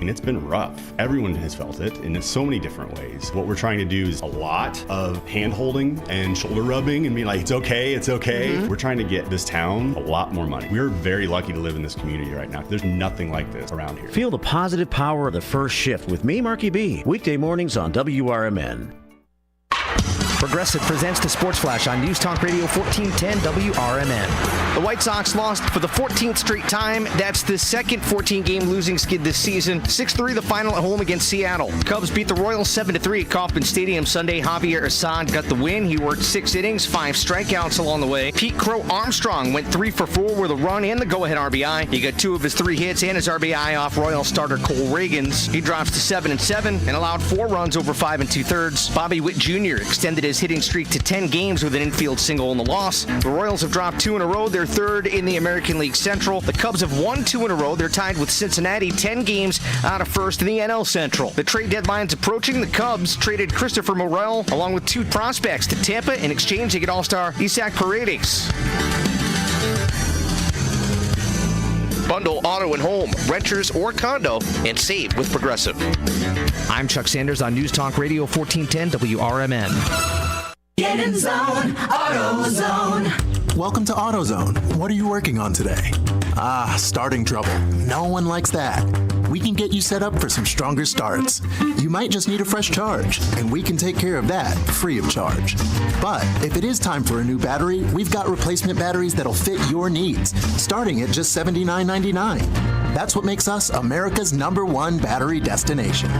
And it's been rough. Everyone has felt it in so many different ways. What we're trying to do is a lot of hand-holding and shoulder rubbing and being like, it's okay, it's okay. Mm-hmm. We're trying to get this town a lot more money. We're very lucky to live in this community right now. There's nothing like this around here. Feel the positive power of the first shift with me, Marky B. Weekday mornings on WRMN. Progressive presents the Sports Flash on News Talk Radio 1410 WRMN. The White Sox lost for the 14th straight time. That's the second 14-game losing skid this season. 6-3 the final at home against Seattle. Cubs beat the Royals 7-3 at Kauffman Stadium Sunday. Javier Assad got the win. He worked 6 innings, 5 strikeouts along the way. Pete Crow Armstrong went 3 for 4 with a run and the go-ahead RBI. He got 2 of his 3 hits and his RBI off Royal starter Cole Reagans. He drops to 7-7 and allowed 4 runs over 5 2/3. Bobby Witt Jr. extended his hitting streak to 10 games with an infield single in the loss. The Royals have dropped 2 in a row. They're third in the American League Central. The Cubs have won 2 in a row. They're tied with Cincinnati, 10 games out of first in the NL Central. The trade deadline's approaching. The Cubs traded Christopher Morel along with 2 prospects to Tampa. In exchange, they get All-Star Isaac Paredes. Bundle auto and home, renters or condo, and save with Progressive. I'm Chuck Sanders on News Talk Radio 1410 WRMN. Get in zone, AutoZone. Welcome to AutoZone. What are you working on today? Starting trouble. No one likes that. We can get you set up for some stronger starts. You might just need a fresh charge, and we can take care of that free of charge. But if it is time for a new battery, we've got replacement batteries that'll fit your needs, starting at just $79.99. That's what makes us America's #1 battery destination.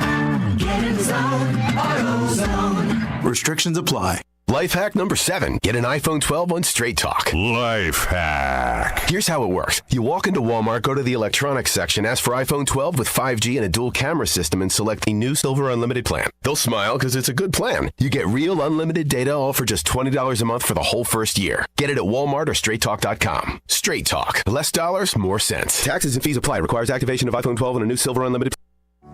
Get in zone, AutoZone. Restrictions apply. Life hack number 7. Get an iPhone 12 on Straight Talk. Life hack. Here's how it works. You walk into Walmart, go to the electronics section, ask for iPhone 12 with 5G and a dual camera system, and select the new Silver Unlimited plan. They'll smile because it's a good plan. You get real unlimited data all for just $20 a month for the whole first year. Get it at Walmart or StraightTalk.com. Straight Talk. Less dollars, more sense. Taxes and fees apply. Requires activation of iPhone 12 and a new Silver Unlimited.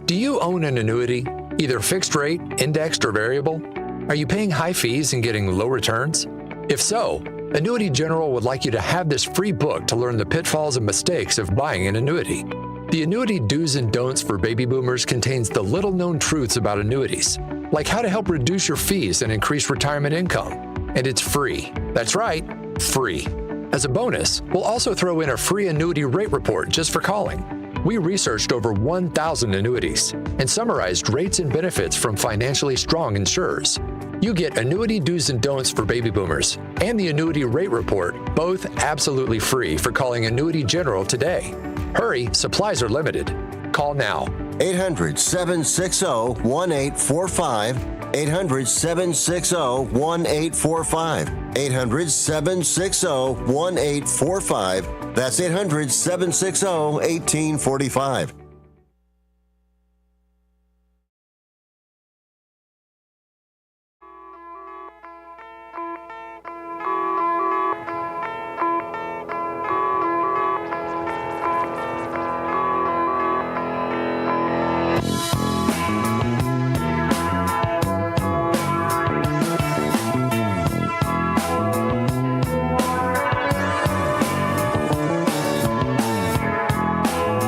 Do you own an annuity, either fixed rate, indexed, or variable? Are you paying high fees and getting low returns? If so, Annuity General would like you to have this free book to learn the pitfalls and mistakes of buying an annuity. The Annuity Do's and Don'ts for Baby Boomers contains the little-known truths about annuities, like how to help reduce your fees and increase retirement income. And it's free. That's right, free. As a bonus, we'll also throw in a free annuity rate report just for calling. We researched over 1,000 annuities and summarized rates and benefits from financially strong insurers. You get Annuity Do's and Don'ts for Baby Boomers and the Annuity Rate Report, both absolutely free for calling Annuity General today. Hurry, supplies are limited. Call now. 800-760-1845. 800-760-1845. 800-760-1845. That's 800-760-1845.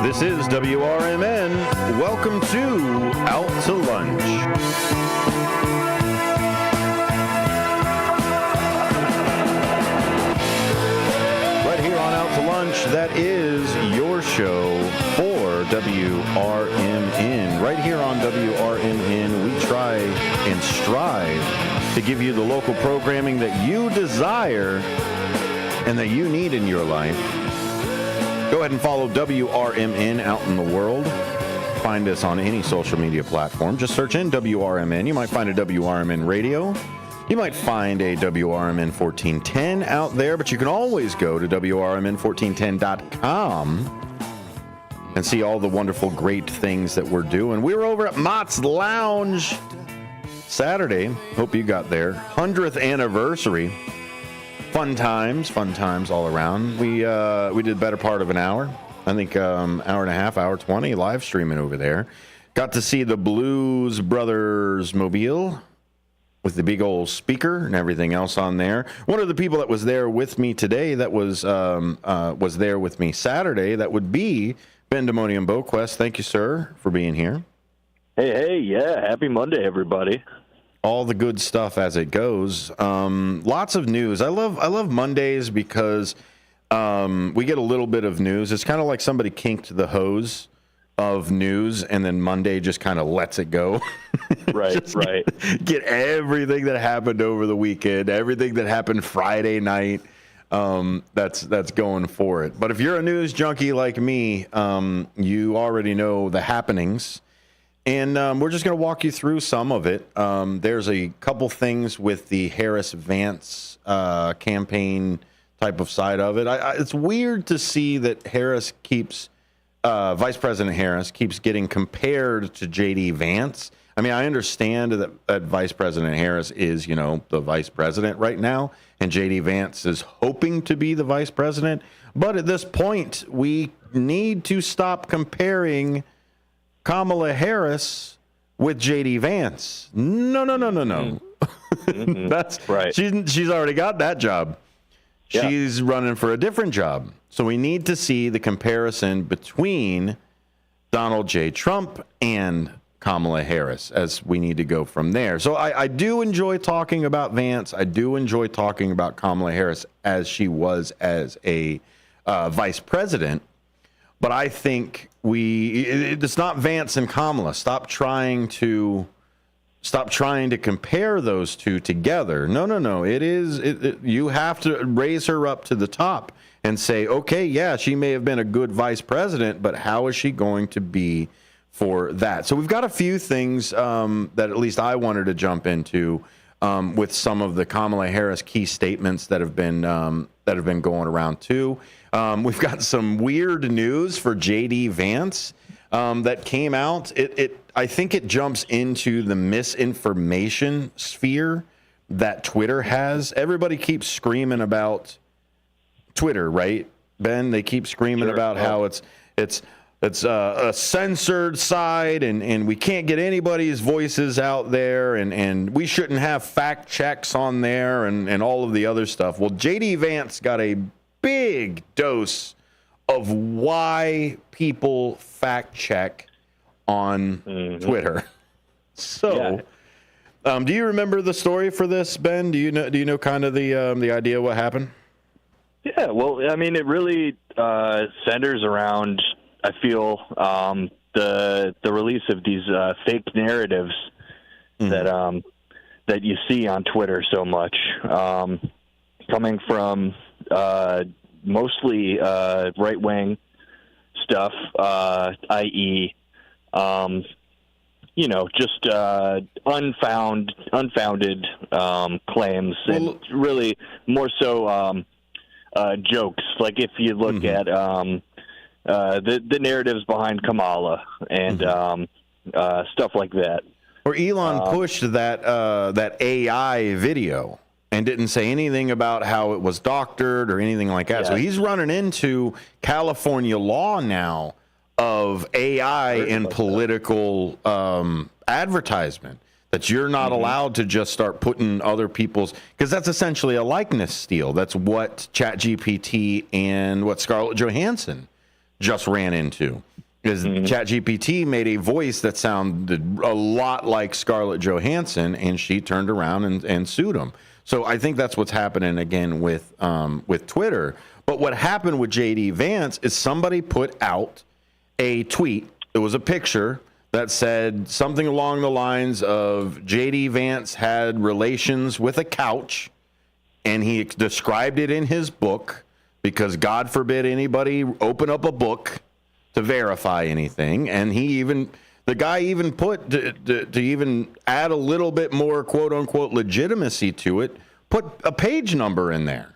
This is WRMN. Welcome to Out to Lunch. Right here on Out to Lunch, that is your show for WRMN. Right here on WRMN, we try and strive to give you the local programming that you desire and that you need in your life. Go ahead and follow WRMN out in the world. Find us on any social media platform. Just search in WRMN. You might find a WRMN radio. You might find a WRMN 1410 out there, but you can always go to WRMN1410.com and see all the wonderful, great things that we're doing. We were over at Mott's Lounge Saturday. Hope you got there. 100th anniversary. Fun times all around. We did the better part of an hour. I think hour and a half, hour 20, live streaming over there. Got to see the Blues Brothers Mobile with the big old speaker and everything else on there. One of the people that was there with me today that was there with me Saturday, that would be Demonium Boquest, thank you, sir, for being here. Hey, yeah, happy Monday, everybody. All the good stuff as it goes. Lots of news. I love Mondays because we get a little bit of news. It's kind of like somebody kinked the hose of news, and then Monday just kind of lets it go. Right. Get everything that happened over the weekend, everything that happened Friday night. That's going for it. But if you're a news junkie like me, you already know the happenings. And we're just going to walk you through some of it. There's a couple things with the Harris-Vance campaign type of side of it. It's weird to see that Harris keeps, Vice President Harris keeps getting compared to J.D. Vance. I mean, I understand that Vice President Harris is, the vice president right now, and J.D. Vance is hoping to be the vice president. But at this point, we need to stop comparing Kamala Harris with J.D. Vance. No. Mm-hmm. That's right. She's already got that job. Yeah. She's running for a different job. So we need to see the comparison between Donald J. Trump and Kamala Harris as we need to go from there. So I do enjoy talking about Vance. I do enjoy talking about Kamala Harris as she was as a vice president. But I think it's not Vance and Kamala. Stop trying to compare those two together. No. You have to raise her up to the top and say, okay, yeah, she may have been a good vice president, but how is she going to be for that? So we've got a few things that at least I wanted to jump into with some of the Kamala Harris key statements that have been going around too. We've got some weird news for J.D. Vance that came out. I think it jumps into the misinformation sphere that Twitter has. Everybody keeps screaming about Twitter, right, Ben? They keep screaming about how it's a censored side and we can't get anybody's voices out there and we shouldn't have fact checks on there and all of the other stuff. Well, J.D. Vance got a big dose of why people fact check on Twitter. So, do you remember the story for this, Ben? Do you know kind of the idea what happened? Yeah, well, I mean, it really centers around, I feel, the release of these fake narratives that you see on Twitter so much, coming from mostly right-wing stuff, i.e., just unfounded claims, and really more so jokes. Like if you look at the narratives behind Kamala and stuff like that. Or Elon pushed that AI video and didn't say anything about how it was doctored or anything like that. Yeah. So he's running into California law now of AI in political advertisement, that you're not allowed to just start putting other people's, because that's essentially a likeness steal. That's what ChatGPT and what Scarlett Johansson just ran into. Is ChatGPT made a voice that sounded a lot like Scarlett Johansson, and she turned around and sued him. So I think that's what's happening again with Twitter. But what happened with J.D. Vance is somebody put out a tweet. It was a picture that said something along the lines of J.D. Vance had relations with a couch, and he described it in his book because God forbid anybody open up a book to verify anything. And the guy even put, to even add a little bit more quote unquote legitimacy to it, put a page number in there.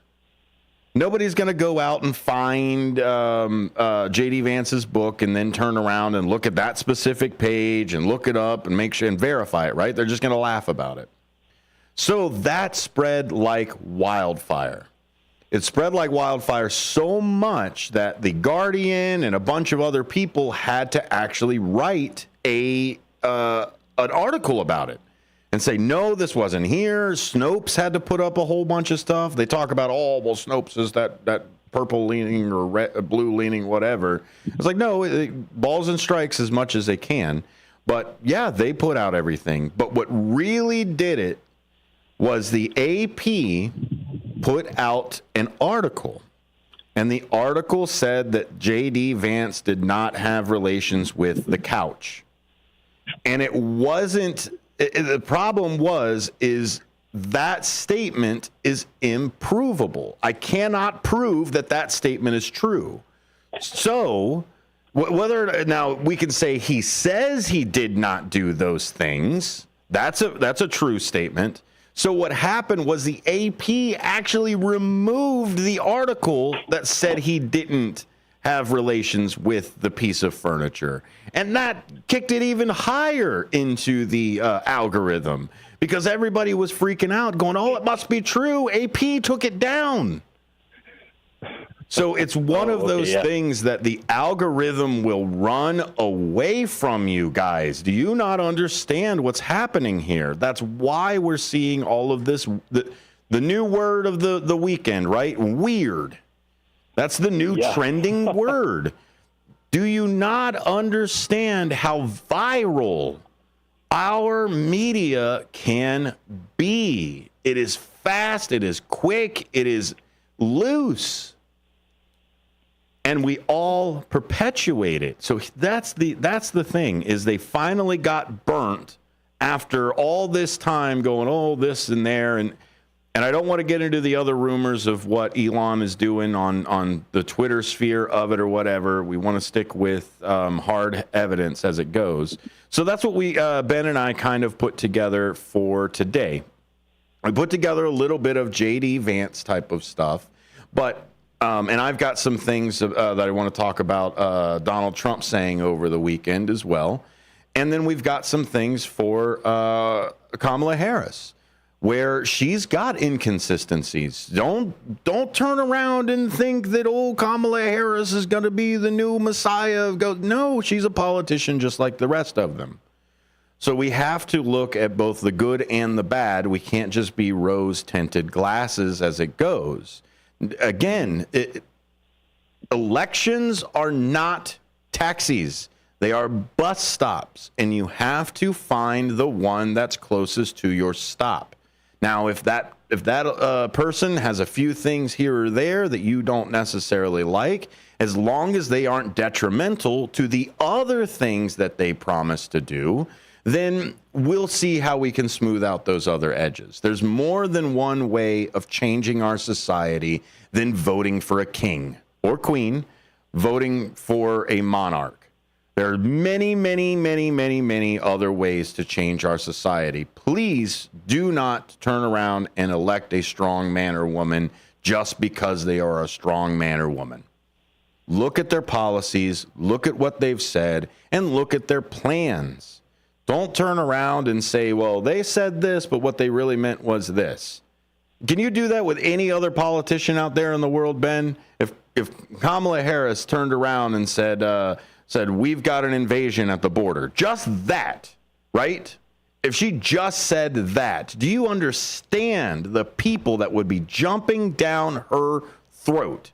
Nobody's going to go out and find J.D. Vance's book and then turn around and look at that specific page and look it up and make sure and verify it, right? They're just going to laugh about it. So that spread like wildfire. It spread like wildfire so much that The Guardian and a bunch of other people had to actually write an article about it and say, no, this wasn't here. Snopes had to put up a whole bunch of stuff. They talk about, Snopes is that purple leaning or blue leaning, whatever. It's like, no, balls and strikes as much as they can. But, yeah, they put out everything. But what really did it was the AP put out an article. And the article said that J.D. Vance did not have relations with the couch. And it wasn't – the problem is that statement is improvable. I cannot prove that statement is true. So whether now we can say he says he did not do those things, that's a true statement. So what happened was the AP actually removed the article that said he didn't have relations with the piece of furniture. And that kicked it even higher into the algorithm because everybody was freaking out going, oh, it must be true. AP took it down. So it's one of those things that the algorithm will run away from you guys. Do you not understand what's happening here? That's why we're seeing all of this. The new word of the weekend, right? Weird. That's the new trending word. Do you not understand how viral our media can be? It is fast, it is quick, it is loose. And we all perpetuate it. So that's the thing, is they finally got burnt after all this time going, oh, this and there. And I don't want to get into the other rumors of what Elon is doing on the Twitter sphere of it or whatever. We want to stick with hard evidence as it goes. So that's what we, Ben and I, kind of put together for today. We put together a little bit of J.D. Vance type of stuff, but and I've got some things that I want to talk about Donald Trump saying over the weekend as well. And then we've got some things for Kamala Harris, where she's got inconsistencies. Don't turn around and think that old Kamala Harris is going to be the new messiah. No, she's a politician just like the rest of them. So we have to look at both the good and the bad. We can't just be rose-tinted glasses as it goes. Again, elections are not taxis. They are bus stops, and you have to find the one that's closest to your stop. Now, if that person has a few things here or there that you don't necessarily like, as long as they aren't detrimental to the other things that they promise to do, then we'll see how we can smooth out those other edges. There's more than one way of changing our society than voting for a king or queen, voting for a monarch. There are many, many, many, many, many other ways to change our society. Please do not turn around and elect a strong man or woman just because they are a strong man or woman. Look at their policies, look at what they've said, and look at their plans. Don't turn around and say, well, they said this, but what they really meant was this. Can you do that with any other politician out there in the world, Ben? If Kamala Harris turned around and said, we've got an invasion at the border, just that, right? If she just said that, do you understand the people that would be jumping down her throat,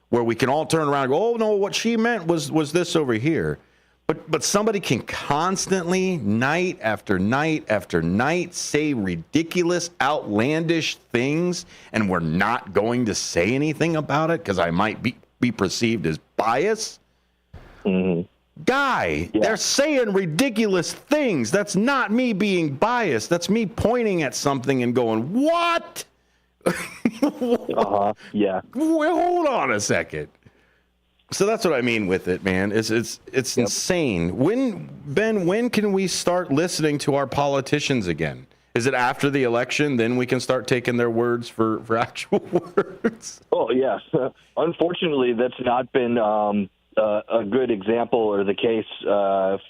where we can all turn around and go, oh, no, what she meant was this over here. But somebody can constantly, night after night after night, say ridiculous, outlandish things, and we're not going to say anything about it because I might be perceived as biased. Mm-hmm. Guy, they're saying ridiculous things. That's not me being biased. That's me pointing at something and going, what? Yeah. Well, hold on a second. So that's what I mean with it, man. It's insane. When can we start listening to our politicians again? Is it after the election? Then we can start taking their words for actual words? Oh, yes. Unfortunately, that's not been a good example or the case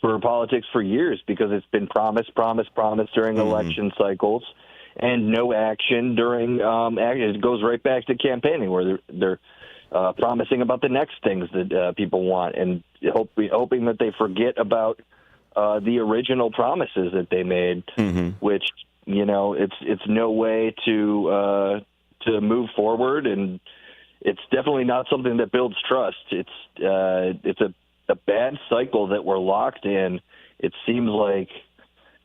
for politics for years, because it's been promise during election cycles and no action during it goes right back to campaigning, where they're promising about the next things that people want, and hoping that they forget about the original promises that they made, which, it's no way to move forward, and it's definitely not something that builds trust. It's a bad cycle that we're locked in. It seems like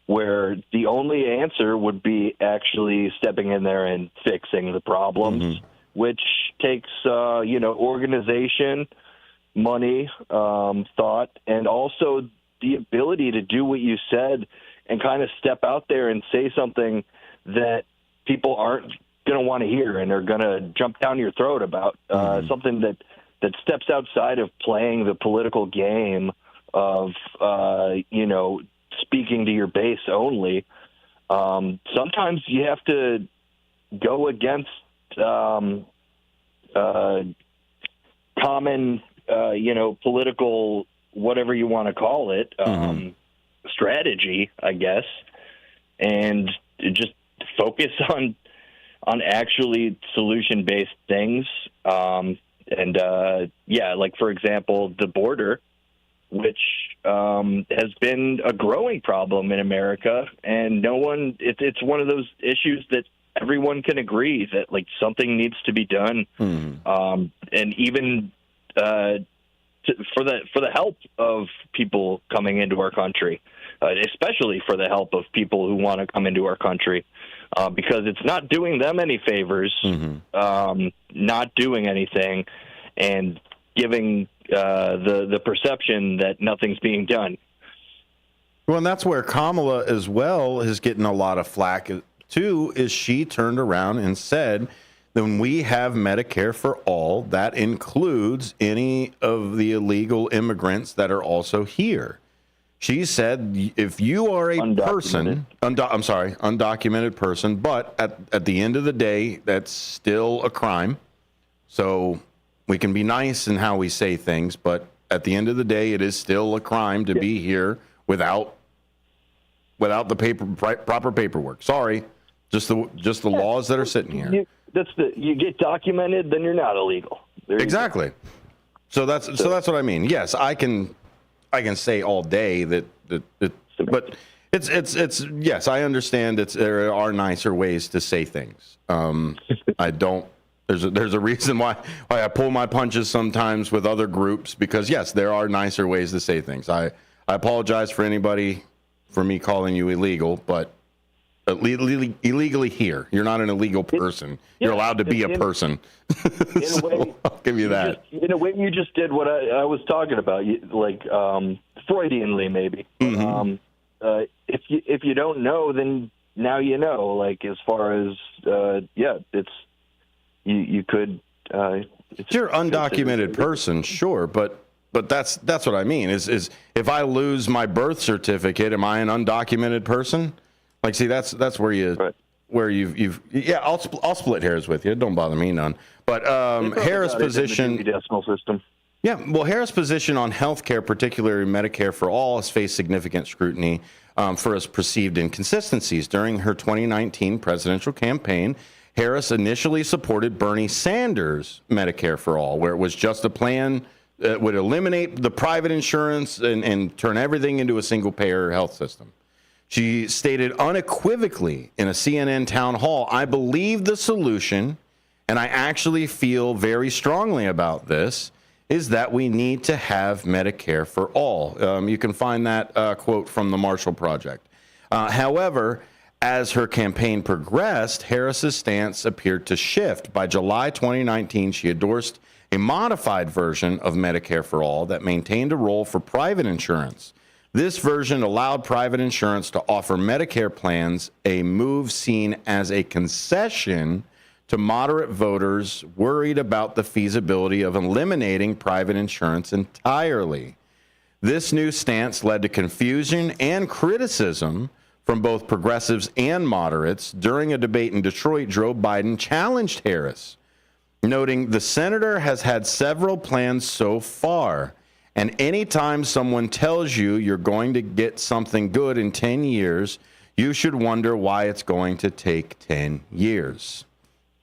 where the only answer would be actually stepping in there and fixing the problems, which takes, organization, money, thought, and also the ability to do what you said and kind of step out there and say something that people aren't going to want to hear and are going to jump down your throat about, something that steps outside of playing the political game of, speaking to your base only. Sometimes you have to go against common, political, whatever you want to call it, strategy, I guess, and just focus on actually solution-based things. Like, for example, the border, which has been a growing problem in America, and it's one of those issues that everyone can agree that, like, something needs to be done. And even for the help of people coming into our country, especially for the help of people who want to come into our country, because it's not doing them any favors, not doing anything, and giving the perception that nothing's being done. Well, and that's where Kamala as well is getting a lot of flack too, is she turned around and said that when we have Medicare for all, that includes any of the illegal immigrants that are also here. She said if you are a undocumented person, but at the end of the day, that's still a crime. So we can be nice in how we say things, but at the end of the day, it is still a crime to be here without the proper paperwork. Sorry, just the laws that are sitting here. You get documented, then you're not illegal. Exactly. So that's what I mean. Yes, I can say all day that but it's yes, I understand there are nicer ways to say things. I don't. There's a reason why I pull my punches sometimes with other groups, because yes, there are nicer ways to say things. I apologize for anybody for me calling you illegal, but illegally here, you're not an illegal person. You're allowed to be a person. In a way, I'll give you that. In a way, you just did what I was talking about, like Freudianly, maybe. If you don't know, then now you know. Like, as far as it's. You could. If you're an undocumented person, sure, but that's what I mean. Is if I lose my birth certificate, am I an undocumented person? Like, see, that's where you've I'll split hairs with you. Don't bother me none. But Harris' position. Decimal system. Yeah, well, Harris' position on health care, particularly Medicare for all, has faced significant scrutiny for its perceived inconsistencies. During her 2019 presidential campaign, Harris initially supported Bernie Sanders' Medicare for All, where it was just a plan that would eliminate the private insurance and turn everything into a single-payer health system. She stated unequivocally in a CNN town hall, "I believe the solution, and I actually feel very strongly about this, is that we need to have Medicare for all." You can find that quote from the Marshall Project. However, as her campaign progressed, Harris's stance appeared to shift. By July 2019, she endorsed a modified version of Medicare for All that maintained a role for private insurance. This version allowed private insurance to offer Medicare plans, a move seen as a concession to moderate voters worried about the feasibility of eliminating private insurance entirely. This new stance led to confusion and criticism from both progressives and moderates. During a debate in Detroit, Joe Biden challenged Harris, noting the senator has had several plans so far, and anytime someone tells you you're going to get something good in 10 years, you should wonder why it's going to take 10 years,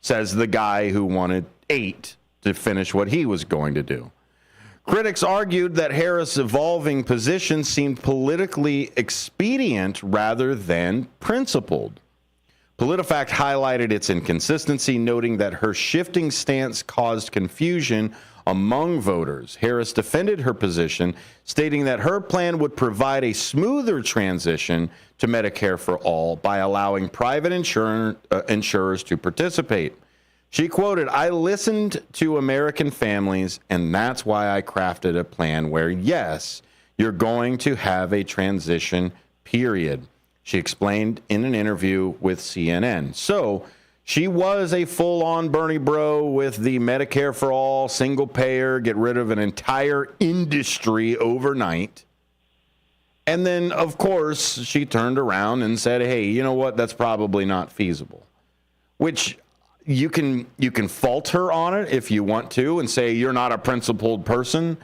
says the guy who wanted 8 to finish what he was going to do. Critics argued that Harris' evolving position seemed politically expedient rather than principled. PolitiFact highlighted its inconsistency, noting that her shifting stance caused confusion among voters. Harris defended her position, stating that her plan would provide a smoother transition to Medicare for all by allowing private insurers to participate. She quoted, "I listened to American families, and that's why I crafted a plan where, yes, you're going to have a transition period," she explained in an interview with CNN. So she was a full-on Bernie bro with the Medicare for all, single payer, get rid of an entire industry overnight. And then, of course, she turned around and said, hey, you know what? That's probably not feasible, which you can fault her on it if you want to and say you're not a principled person.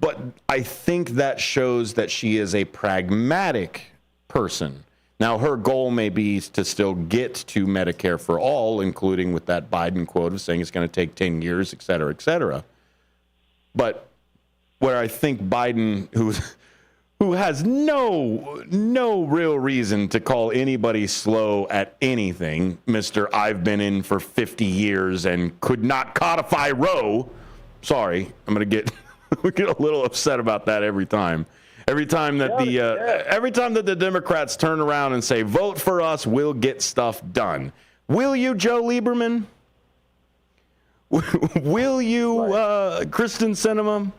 But I think that shows that she is a pragmatic person. Now, her goal may be to still get to Medicare for all, including with that Biden quote of saying it's going to take 10 years, et cetera, et cetera. But where I think Biden, who has no real reason to call anybody slow at anything, Mr. I've been in for 50 years and could not codify Roe. Sorry, I'm going to get a little upset about that every time. Every time that the Democrats turn around and say, vote for us, we'll get stuff done. Will you, Joe Lieberman? Will you, Kristen Sinema?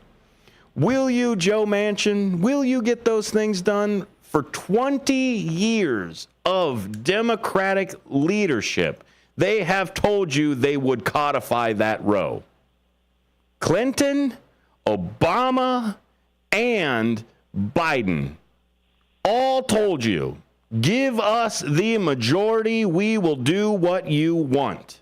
Will you, Joe Manchin? Will you get those things done? For 20 years of Democratic leadership, they have told you they would codify that Roe. Clinton, Obama, and Biden all told you, give us the majority, we will do what you want.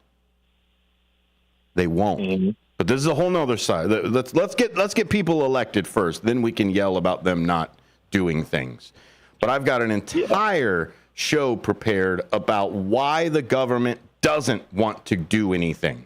They won't. Mm-hmm. But this is a whole nother side. Let's get people elected first, then we can yell about them not doing things. But I've got an entire show prepared about why the government doesn't want to do anything.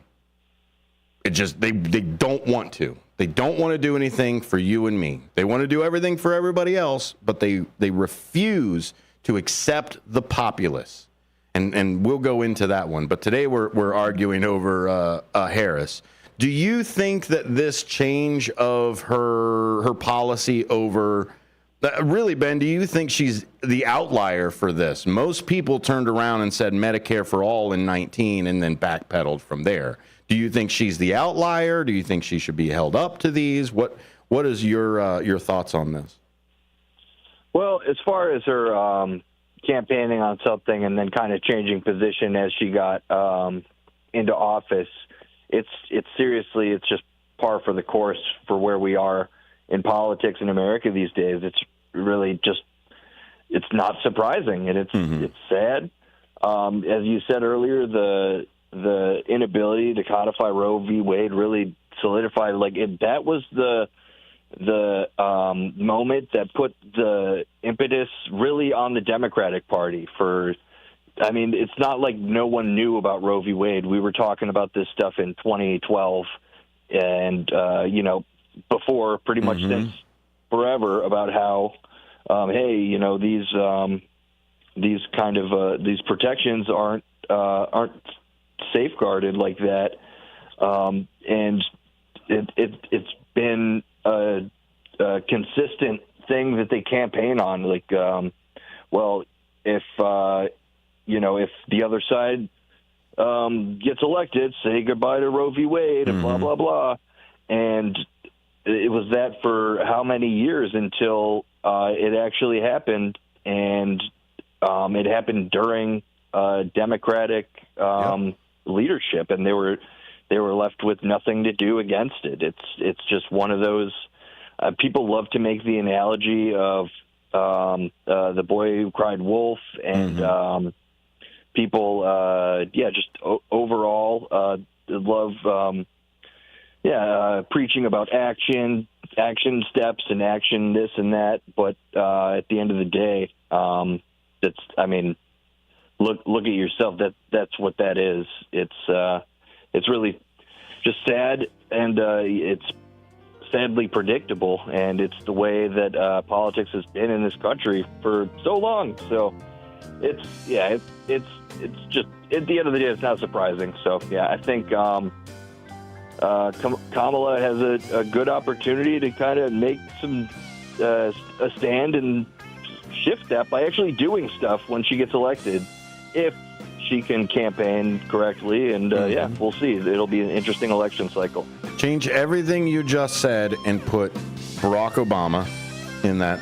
It just they don't want to. They don't want to do anything for you and me. They want to do everything for everybody else, but they refuse to accept the populace. And we'll go into that one. But today we're arguing over Harris. Do you think that this change of her policy over really, Ben, do you think she's the outlier for this? Most people turned around and said Medicare for all in 19 and then backpedaled from there. Do you think she's the outlier? Do you think she should be held up to these? What is your thoughts on this? Well, as far as her campaigning on something and then kind of changing position as she got into office, it's seriously, it's just par for the course for where we are in politics in America these days. It's really just, it's not surprising, and it's sad. As you said earlier, the inability to codify Roe v. Wade really solidified, that was the moment that put the impetus really on the Democratic Party it's not like no one knew about Roe v. Wade. We were talking about this stuff in 2012 and, before pretty much since forever about how, these kind of these protections aren't safeguarded like that. And it's been a consistent thing that they campaign on. If the other side gets elected, say goodbye to Roe v. Wade and blah, blah, blah. And it was that for how many years until it actually happened. And it happened during Democratic leadership, and they were left with nothing to do against it. It's just one of those. People love to make the analogy of the boy who cried wolf, and people, overall love, preaching about action steps and action this and that. But at the end of the day, look at yourself. That's what that is. It's really just sad, and it's sadly predictable, and it's the way that politics has been in this country for so long. So it's just at the end of the day, it's not surprising. So yeah, I think Kamala has a good opportunity to kind of make some a stand and shift that by actually doing stuff when she gets elected, if she can campaign correctly. And yeah, we'll see. It'll be an interesting election cycle. Change everything you just said and put Barack Obama in that.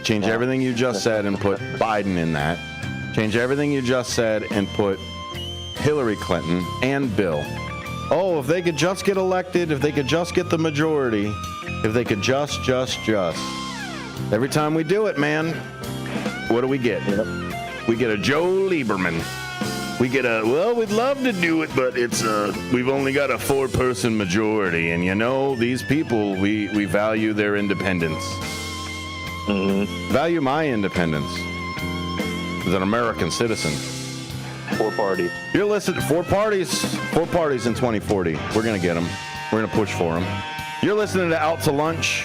Change everything you just said and put Biden in that. Change everything you just said and put Hillary Clinton and Bill. Oh, if they could just get elected, if they could just get the majority, if they could just. Every time we do it, man, what do we get? We get a Joe Lieberman. We get we'd love to do it, but it's we've only got a 4-person majority. And, these people, we value their independence. Value my independence as an American citizen. 4 parties. You're listening to 4 parties in 2040. We're going to get them. We're going to push for them. You're listening to Out to Lunch.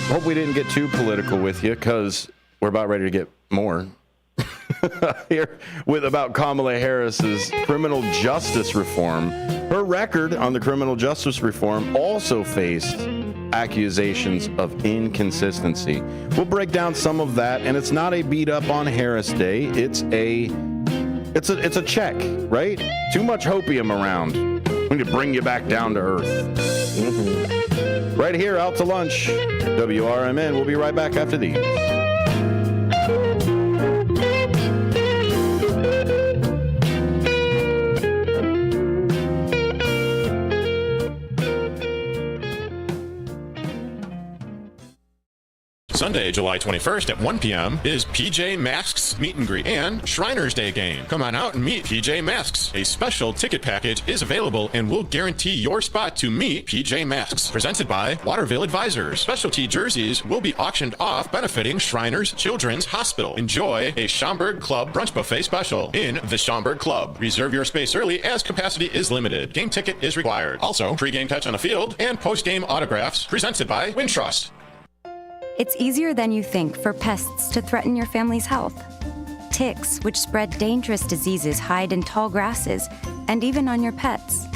Hope we didn't get too political with you, because we're about ready to get more here about Kamala Harris's criminal justice reform. Her record on the criminal justice reform also faced accusations of inconsistency. We'll break down some of that, and it's not a beat up on Harris Day. It's a check, right? Too much hopium around. We need to bring you back down to earth. Right here, Out to Lunch, WRMN. We'll be right back after these. Sunday, July 21st at 1 p.m. is PJ Masks Meet and Greet and Shriners Day game. Come on out and meet PJ Masks. A special ticket package is available and will guarantee your spot to meet PJ Masks. Presented by Waterville Advisors. Specialty jerseys will be auctioned off benefiting Shriners Children's Hospital. Enjoy a Schaumburg Club brunch buffet special in the Schaumburg Club. Reserve your space early as capacity is limited. Game ticket is required. Also, pre-game touch on the field and post-game autographs presented by Wintrust. It's easier than you think for pests to threaten your family's health. Ticks, which spread dangerous diseases, hide in tall grasses and even on your pets.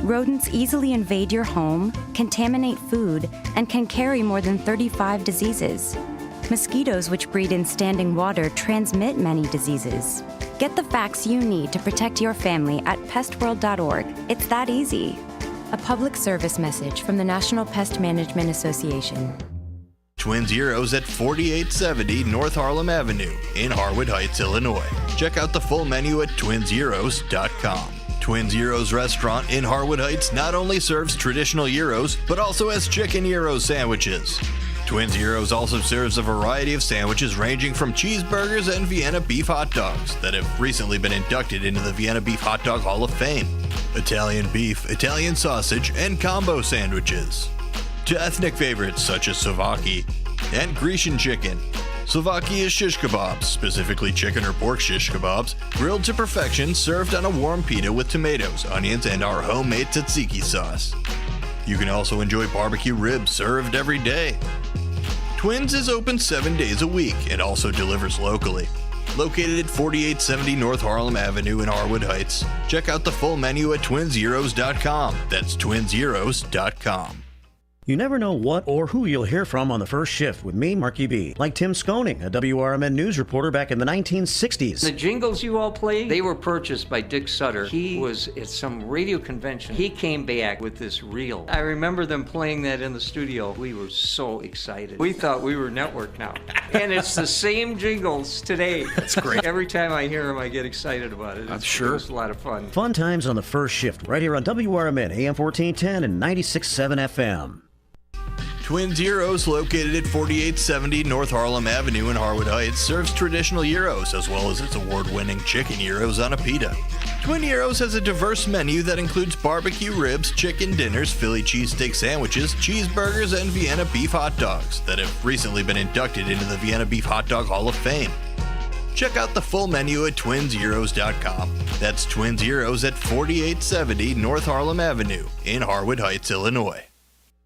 Rodents easily invade your home, contaminate food, and can carry more than 35 diseases. Mosquitoes, which breed in standing water, transmit many diseases. Get the facts you need to protect your family at pestworld.org. It's that easy. A public service message from the National Pest Management Association. Twin Zeros at 4870 North Harlem Avenue in Harwood Heights, Illinois. Check out the full menu at twinzeros.com. Twin Zeros Restaurant in Harwood Heights not only serves traditional gyros, but also has chicken gyro sandwiches. Twin Zeros also serves a variety of sandwiches ranging from cheeseburgers and Vienna beef hot dogs that have recently been inducted into the Vienna Beef Hot Dog Hall of Fame. Italian beef, Italian sausage, and combo sandwiches. To ethnic favorites such as Slovakia and Grecian chicken. Slovakia is shish kebabs, specifically chicken or pork shish kebabs, grilled to perfection, served on a warm pita with tomatoes, onions, and our homemade tzatziki sauce. You can also enjoy barbecue ribs served every day. Twins is open 7 days a week and also delivers locally. Located at 4870 North Harlem Avenue in Harwood Heights. Check out the full menu at twinzeros.com. That's twinzeros.com. You never know what or who you'll hear from on the first shift with me, Marky B. Like Tim Skoning, a WRMN news reporter back in the 1960s. The jingles you all play, they were purchased by Dick Sutter. He was at some radio convention. He came back with this reel. I remember them playing that in the studio. We were so excited. We thought we were network now. And it's the same jingles today. That's great. Every time I hear them, I get excited about it. I'm sure. It was a lot of fun. Fun times on the first shift, right here on WRMN, AM 1410 and 96.7 FM. Twin Zeros, located at 4870 North Harlem Avenue in Harwood Heights, serves traditional gyros as well as its award-winning chicken gyros on a pita. Twin Gyros has a diverse menu that includes barbecue ribs, chicken dinners, Philly cheesesteak sandwiches, cheeseburgers, and Vienna beef hot dogs that have recently been inducted into the Vienna Beef Hot Dog Hall of Fame. Check out the full menu at twinzeros.com. That's Twin Zeros at 4870 North Harlem Avenue in Harwood Heights, Illinois.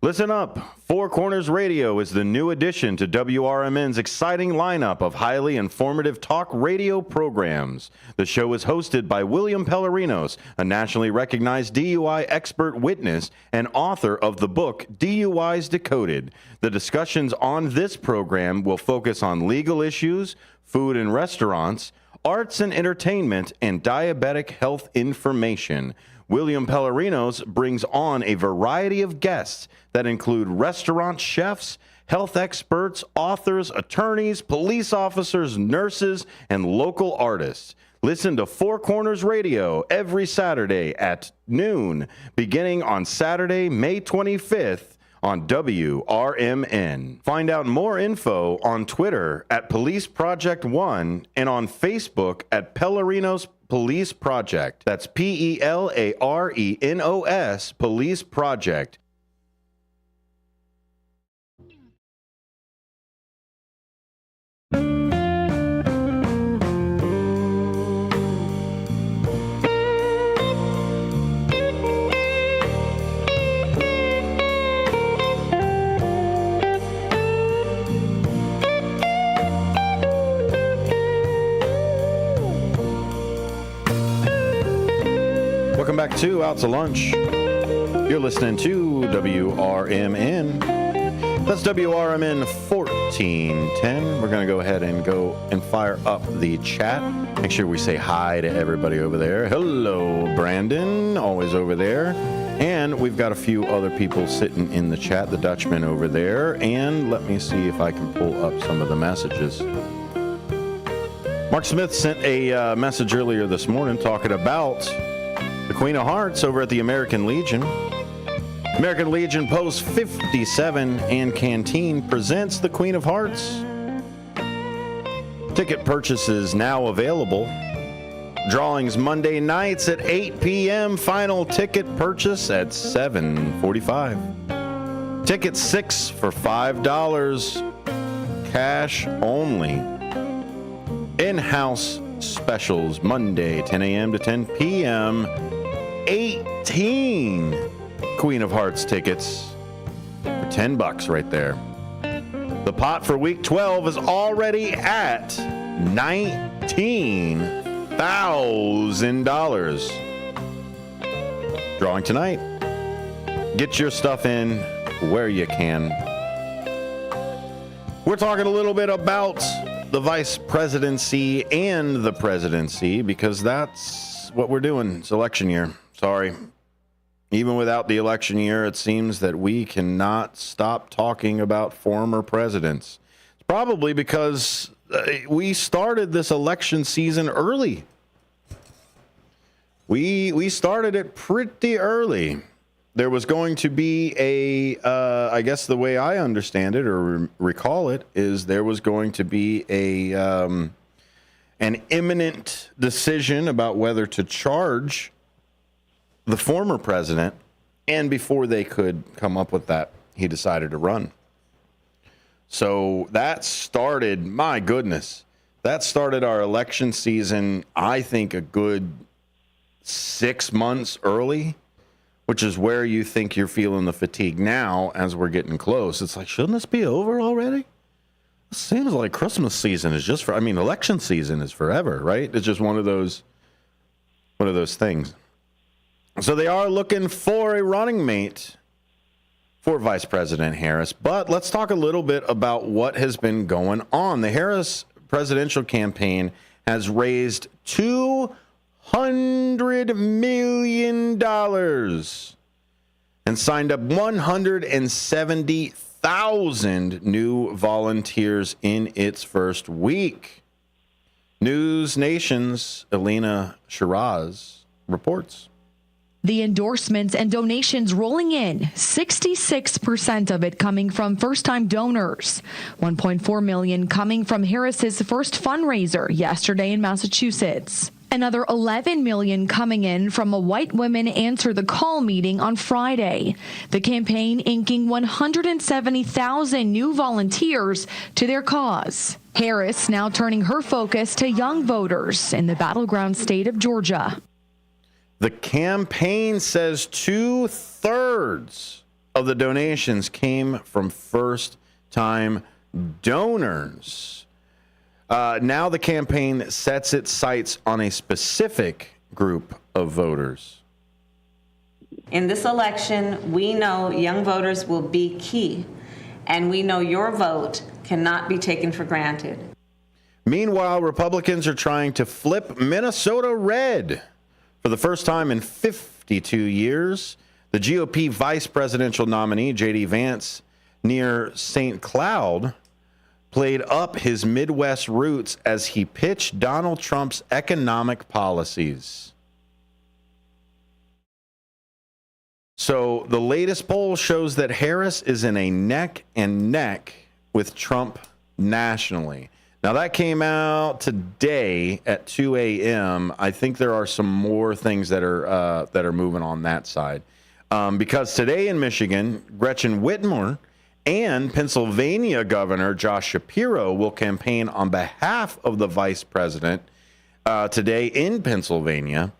Listen up. Four Corners Radio is the new addition to WRMN's exciting lineup of highly informative talk radio programs. The show is hosted by William Pellerinos, a nationally recognized DUI expert witness and author of the book DUIs Decoded. The discussions on this program will focus on legal issues, food and restaurants, arts and entertainment, and diabetic health information. William Pellerinos brings on a variety of guests that include restaurant chefs, health experts, authors, attorneys, police officers, nurses, and local artists. Listen to Four Corners Radio every Saturday at noon, beginning on Saturday, May 25th on WRMN. Find out more info on Twitter at Police Project One and on Facebook at Pellerinos Police Project. That's PELARENOS Police Project. Welcome back to Out to Lunch. You're listening to WRMN. That's WRMN 1410. We're going to go ahead and fire up the chat. Make sure we say hi to everybody over there. Hello, Brandon, always over there. And we've got a few other people sitting in the chat, the Dutchman over there. And let me see if I can pull up some of the messages. Mark Smith sent a message earlier this morning talking about the Queen of Hearts over at the American Legion. American Legion Post 57 and Canteen presents the Queen of Hearts. Ticket purchases now available. Drawings Monday nights at 8 p.m. Final ticket purchase at 7:45. Tickets 6 for $5. Cash only. In-house specials Monday 10 a.m. to 10 p.m. 18 Queen of Hearts tickets for $10 right there. The pot for week 12 is already at $19,000. Drawing tonight. Get your stuff in where you can. We're talking a little bit about the vice presidency and the presidency because that's what we're doing. It's election year. Sorry. Even without the election year, it seems that we cannot stop talking about former presidents. It's probably because we started this election season early. We started it pretty early. There was going to be I guess the way I understand it or recall it is there was going to be an imminent decision about whether to charge the former president, and before they could come up with that, he decided to run. So that started, my goodness, that started our election season, I think, a good 6 months early, which is where you think you're feeling the fatigue now as we're getting close. It's like, shouldn't this be over already? It seems like Christmas season is just election season is forever, right? It's just one of those things. So they are looking for a running mate for Vice President Harris. But let's talk a little bit about what has been going on. The Harris presidential campaign has raised $200 million and signed up 170,000 new volunteers in its first week. News Nation's Elena Shiraz reports. The endorsements and donations rolling in, 66% of it coming from first-time donors. $1.4 million coming from Harris's first fundraiser yesterday in Massachusetts. Another $11 million coming in from a White Women Answer the Call meeting on Friday. The campaign inking 170,000 new volunteers to their cause. Harris now turning her focus to young voters in the battleground state of Georgia. The campaign says 2/3 of the donations came from first-time donors. Now the campaign sets its sights on a specific group of voters. In this election, we know young voters will be key, and we know your vote cannot be taken for granted. Meanwhile, Republicans are trying to flip Minnesota red. For the first time in 52 years, the GOP vice presidential nominee, J.D. Vance, near St. Cloud, played up his Midwest roots as he pitched Donald Trump's economic policies. So the latest poll shows that Harris is in a neck and neck with Trump nationally. Now that came out today at 2 a.m. I think there are some more things that are moving on that side. Because today in Michigan, Gretchen Whitmer and Pennsylvania Governor Josh Shapiro will campaign on behalf of the vice president today in Pennsylvania.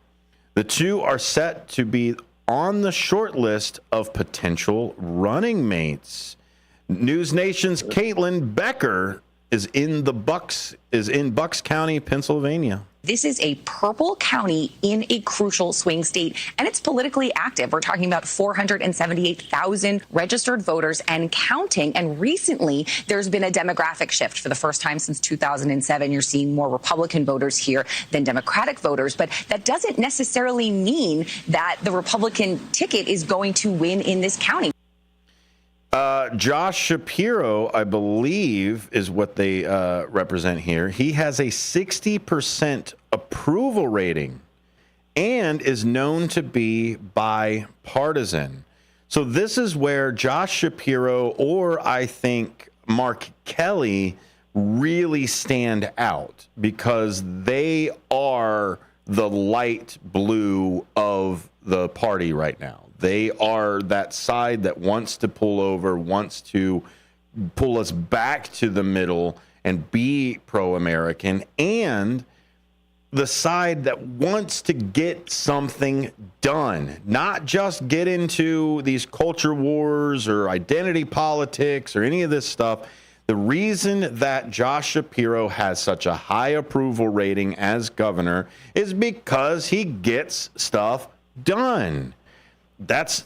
The two are set to be on the short list of potential running mates. News Nation's Caitlin Becker is in Bucks County, Pennsylvania. This is a purple county in a crucial swing state, and it's politically active. We're talking about 478,000 registered voters and counting. And recently, there's been a demographic shift. For the first time since 2007, you're seeing more Republican voters here than Democratic voters. But that doesn't necessarily mean that the Republican ticket is going to win in this county. Josh Shapiro, I believe, is what they represent here. He has a 60% approval rating and is known to be bipartisan. So this is where Josh Shapiro or I think Mark Kelly really stand out because they are the light blue of the party right now. They are that side that wants to pull over, wants to pull us back to the middle and be pro-American, and the side that wants to get something done, not just get into these culture wars or identity politics or any of this stuff. The reason that Josh Shapiro has such a high approval rating as governor is because he gets stuff done. That's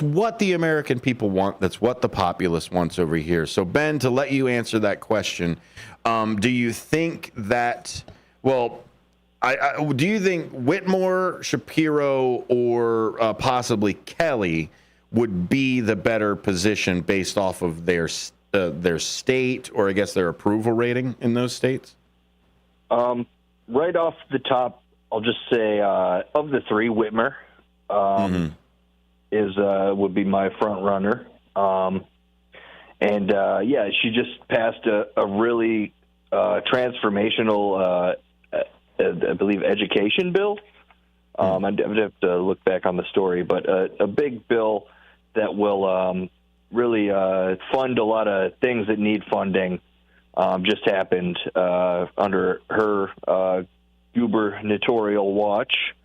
what the American people want. That's what the populace wants over here. So, Ben, to let you answer that question, do you think that, well, do you think Whitmer, Shapiro, or possibly Kelly would be the better position based off of their state or I guess their approval rating in those states? Right off the top, I'll just say of the three, Whitmer would be my front runner. She just passed a really transformational, I believe, education bill. I'd have to look back on the story, but a big bill that will really fund a lot of things that need funding just happened under her gubernatorial watch.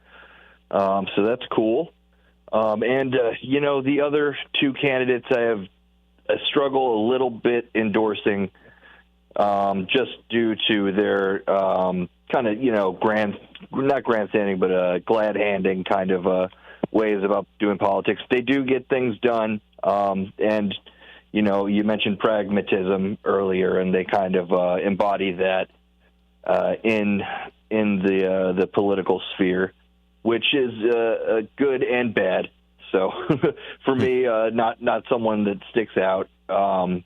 So that's cool. The other two candidates I struggle a little bit endorsing just due to their kind of, not grandstanding, but glad-handing kind of ways about doing politics. They do get things done. You mentioned pragmatism earlier, and they kind of embody that in the political sphere, which is good and bad. So for me, not someone that sticks out. I'm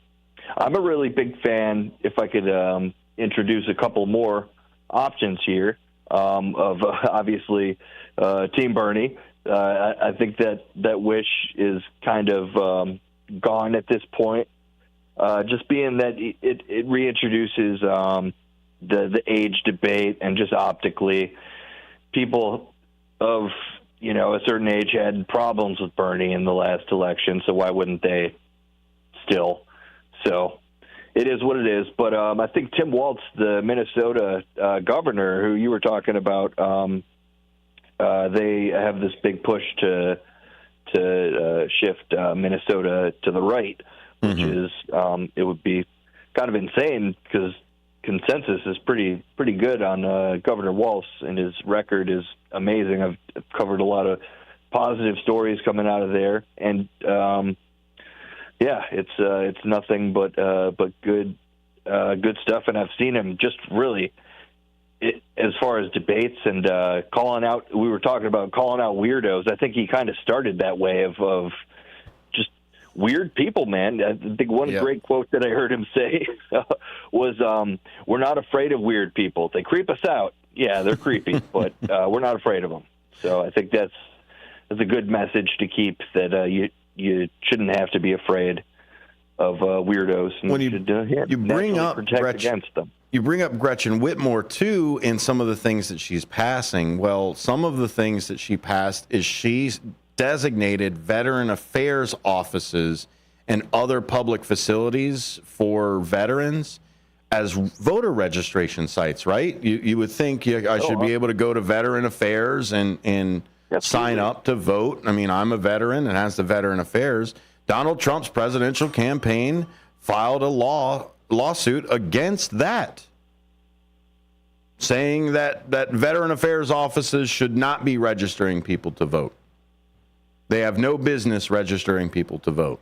a really big fan, if I could introduce a couple more options here, of obviously Team Bernie. I think that wish is kind of gone at this point, just being that it reintroduces the age debate, and just optically people of a certain age had problems with Bernie in the last election, so why wouldn't they still? So it is what it is. But I think Tim Walz, the Minnesota governor who you were talking about, they have this big push to to shift Minnesota to the right, which is it would be kind of insane because consensus is pretty good on Governor Walz, and his record is amazing. I've covered a lot of positive stories coming out of there, and it's nothing but good stuff. And I've seen him just really, as far as debates and calling out. We were talking about calling out weirdos. I think he kind of started that way of just weird people, man. I think one great quote that I heard him say was, "We're not afraid of weird people. They creep us out. Yeah, they're creepy, but we're not afraid of them." So I think that's a good message to keep, that you shouldn't have to be afraid of weirdos. And when you bring up against them. You bring up Gretchen Whitmer, too, in some of the things that she's passing. Well, some of the things that she passed is she's designated veteran affairs offices and other public facilities for veterans as voter registration sites, right? You would think I should be able to go to Veteran Affairs and sign up to vote. I mean, I'm a veteran and has the Veteran Affairs. Donald Trump's presidential campaign filed a lawsuit against that, saying that Veteran Affairs offices should not be registering people to vote. They have no business registering people to vote.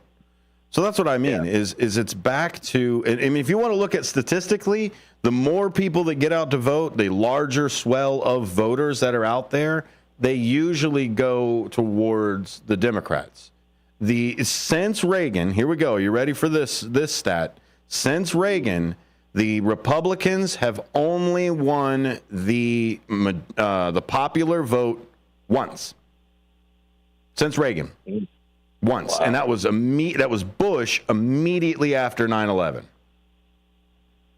So that's what I mean, is it's back to, I mean, if you want to look at statistically, the more people that get out to vote, the larger swell of voters that are out there, they usually go towards the Democrats. Since Reagan, here we go, you ready for this stat? Since Reagan, the Republicans have only won the popular vote once. Since Reagan, once, and that was Bush immediately after 9/11.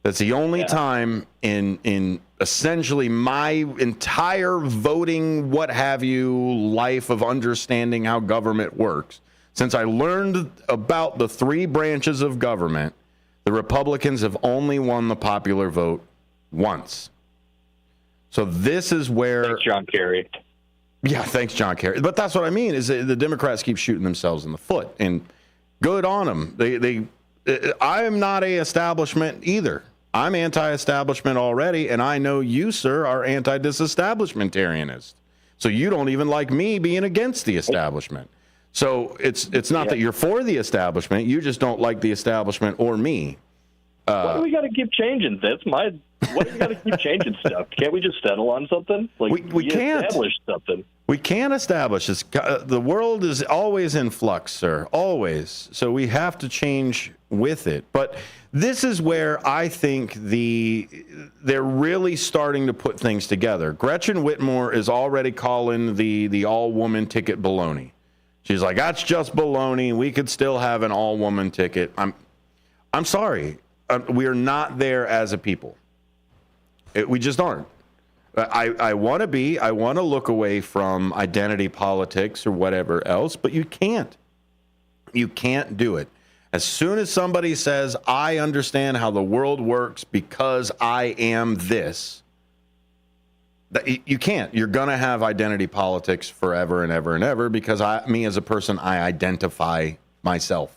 That's the only time in essentially my entire voting, what have you, life of understanding how government works. Since I learned about the three branches of government, the Republicans have only won the popular vote once. So this is where... Thanks, John Kerry. Yeah, thanks, John Kerry. But that's what I mean, is the Democrats keep shooting themselves in the foot. And good on them. I am not a establishment either. I'm anti-establishment already, and I know you, sir, are anti-disestablishmentarianist. So you don't even like me being against the establishment. So it's not that you're for the establishment. You just don't like the establishment or me. Why do we got to keep changing? Why do we got to keep changing stuff? Can't we just settle on something? Like we can't establish something. We can't establish this. The world is always in flux, sir. Always. So we have to change with it. But this is where I think they're really starting to put things together. Gretchen Whitmer is already calling the all-woman ticket baloney. She's like, that's just baloney. We could still have an all-woman ticket. I'm sorry. We are not there as a people. We just aren't. I want to be. I want to look away from identity politics or whatever else, but you can't. You can't do it. As soon as somebody says, I understand how the world works because I am this, you can't. You're going to have identity politics forever and ever and ever because me as a person, I identify myself.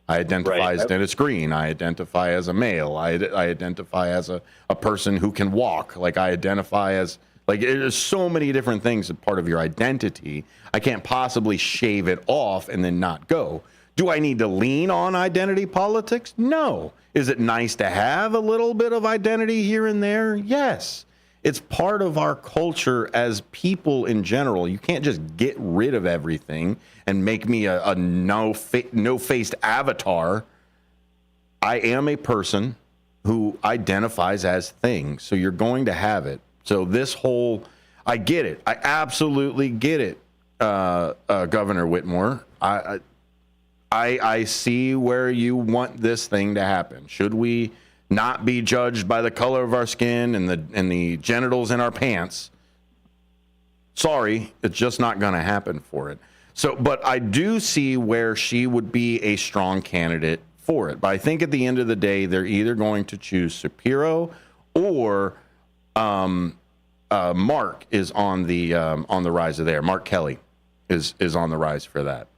I identify as Dennis Green. I identify as a male. I identify as a person who can walk. Like I identify as, like there's so many different things that part of your identity. I can't possibly shave it off and then not go. Do I need to lean on identity politics? No. Is it nice to have a little bit of identity here and there? Yes. It's part of our culture as people in general. You can't just get rid of everything and make me a no-faced avatar. I am a person who identifies as things. So you're going to have it. So this whole, I get it. I absolutely get it, Governor Whitmer. I see where you want this thing to happen. Should we not be judged by the color of our skin and the genitals in our pants? Sorry, it's just not going to happen for it. So, but I do see where she would be a strong candidate for it. But I think at the end of the day, they're either going to choose Shapiro or Mark is on the rise of there. Mark Kelly is on the rise for that.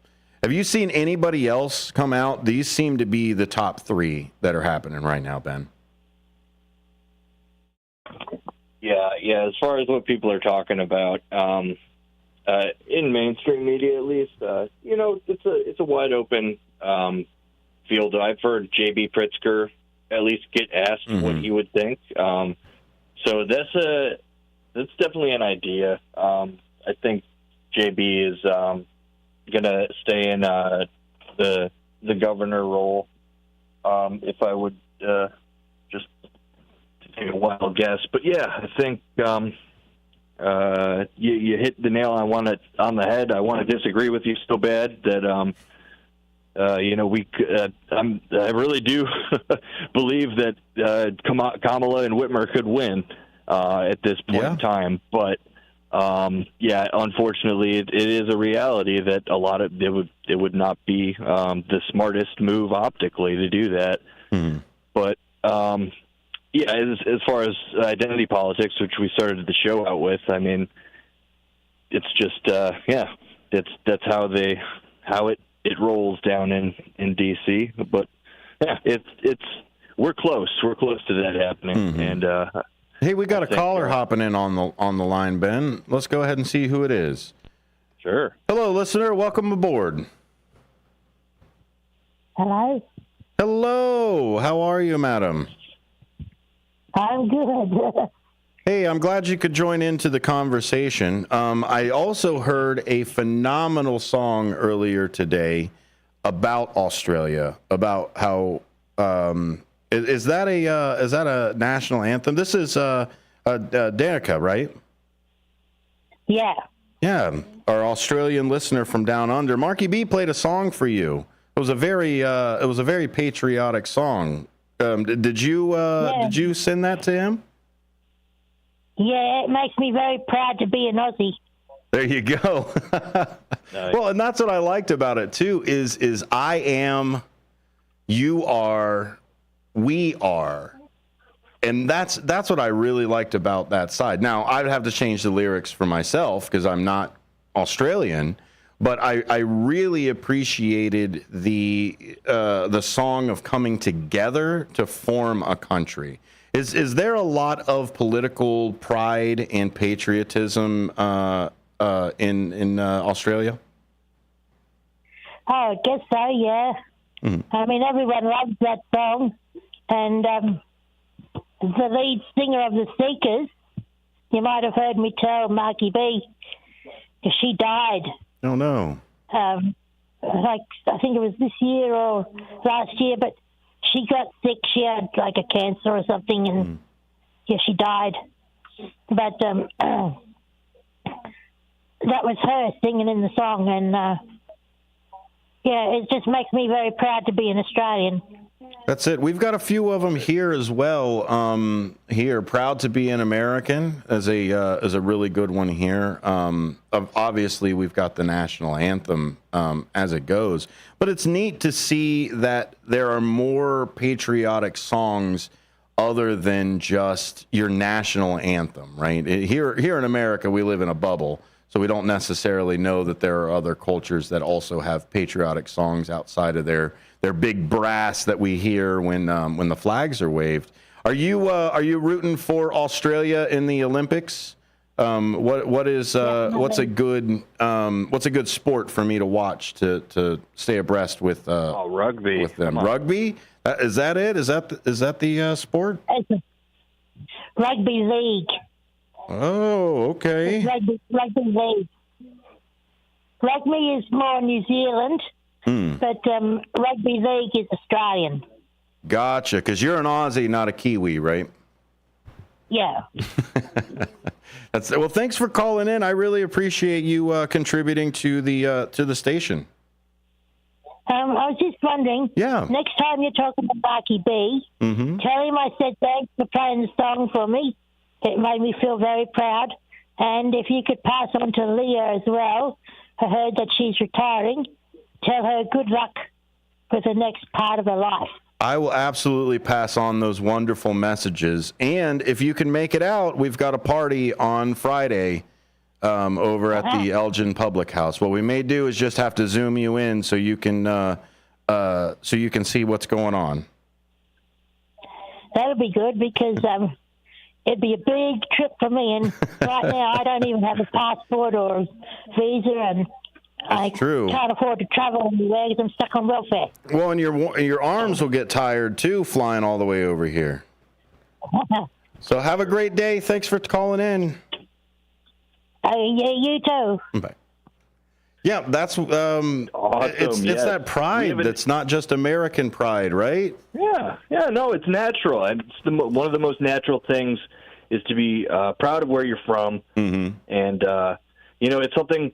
Have you seen anybody else come out? These seem to be the top 3 that are happening right now, Ben. Yeah. As far as what people are talking about, in mainstream media at least, it's a wide open field. I've heard J.B. Pritzker at least get asked what he would think. So that's definitely an idea. I think JB is going to stay in the governor role. If I would just take a wild guess, but yeah, I think you hit the nail on the head. I want to disagree with you so bad that I really do believe that Kamala and Whitmer could win at this point in time. But unfortunately, it is a reality that a lot of it would not be the smartest move optically to do that. But as far as identity politics, which we started the show out with, I mean, it's just that's how it rolls down in DC. But we're close to that happening. And hey, we got a caller hopping in on the line, Ben. Let's go ahead and see who it is. Sure. Hello, listener. Welcome aboard. Hello. How are you, madam? I'm good. Hey, I'm glad you could join into the conversation. I also heard a phenomenal song earlier today about Australia, about how is that a national anthem? This is Danica, right? Yeah. Yeah, our Australian listener from down under. Marky B played a song for you. It was a very patriotic song. Did you send that to him? Yeah, it makes me very proud to be an Aussie. There you go. Well, and that's what I liked about it too. Is I am, you are, we are, and that's what I really liked about that side. Now I'd have to change the lyrics for myself because I'm not Australian. But I really appreciated the song of coming together to form a country. Is there a lot of political pride and patriotism in Australia? Oh, I guess so. Yeah. I mean, everyone loves that song, and the lead singer of the Seekers. You might have heard me tell Marky B, because she died. Oh, no. I think it was this year or last year, but she got sick. She had like a cancer or something, and she died. But that was her singing in the song, and it just makes me very proud to be an Australian. That's it. We've got a few of them here as well. Here, proud to be an American is a really good one here. Obviously, we've got the national anthem as it goes, but it's neat to see that there are more patriotic songs other than just your national anthem. Right here in America, we live in a bubble, so we don't necessarily know that there are other cultures that also have patriotic songs outside of their big brass that we hear when the flags are waved. Are you rooting for Australia in the Olympics? What's a good sport for me to watch to stay abreast with? Rugby. With them, rugby. Is that it? Is that the sport? Rugby league. Oh, okay. Rugby league. Rugby is more New Zealand. But rugby league is Australian. Gotcha, because you're an Aussie, not a Kiwi, right? Yeah. Well, thanks for calling in. I really appreciate you contributing to the station. I was just wondering. Yeah. Next time you're talking to Marky B, tell him I said thanks for playing the song for me. It made me feel very proud. And if you could pass on to Leah as well, I heard that she's retiring. Tell her good luck for the next part of her life. I will absolutely pass on those wonderful messages. And if you can make it out, we've got a party on Friday over at the Elgin Public House. What we may do is just have to zoom you in so you can see what's going on. That'll be good because it'd be a big trip for me, and right now I don't even have a passport or visa, and I can't afford to travel anywhere because I'm stuck on welfare. Well, and your arms will get tired too, flying all the way over here. So have a great day. Thanks for calling in. Yeah, you too. Bye. Yeah, that's awesome. It's that pride that's not just American pride, right? Yeah, no, it's natural. And it's one of the most natural things is to be proud of where you're from, and it's something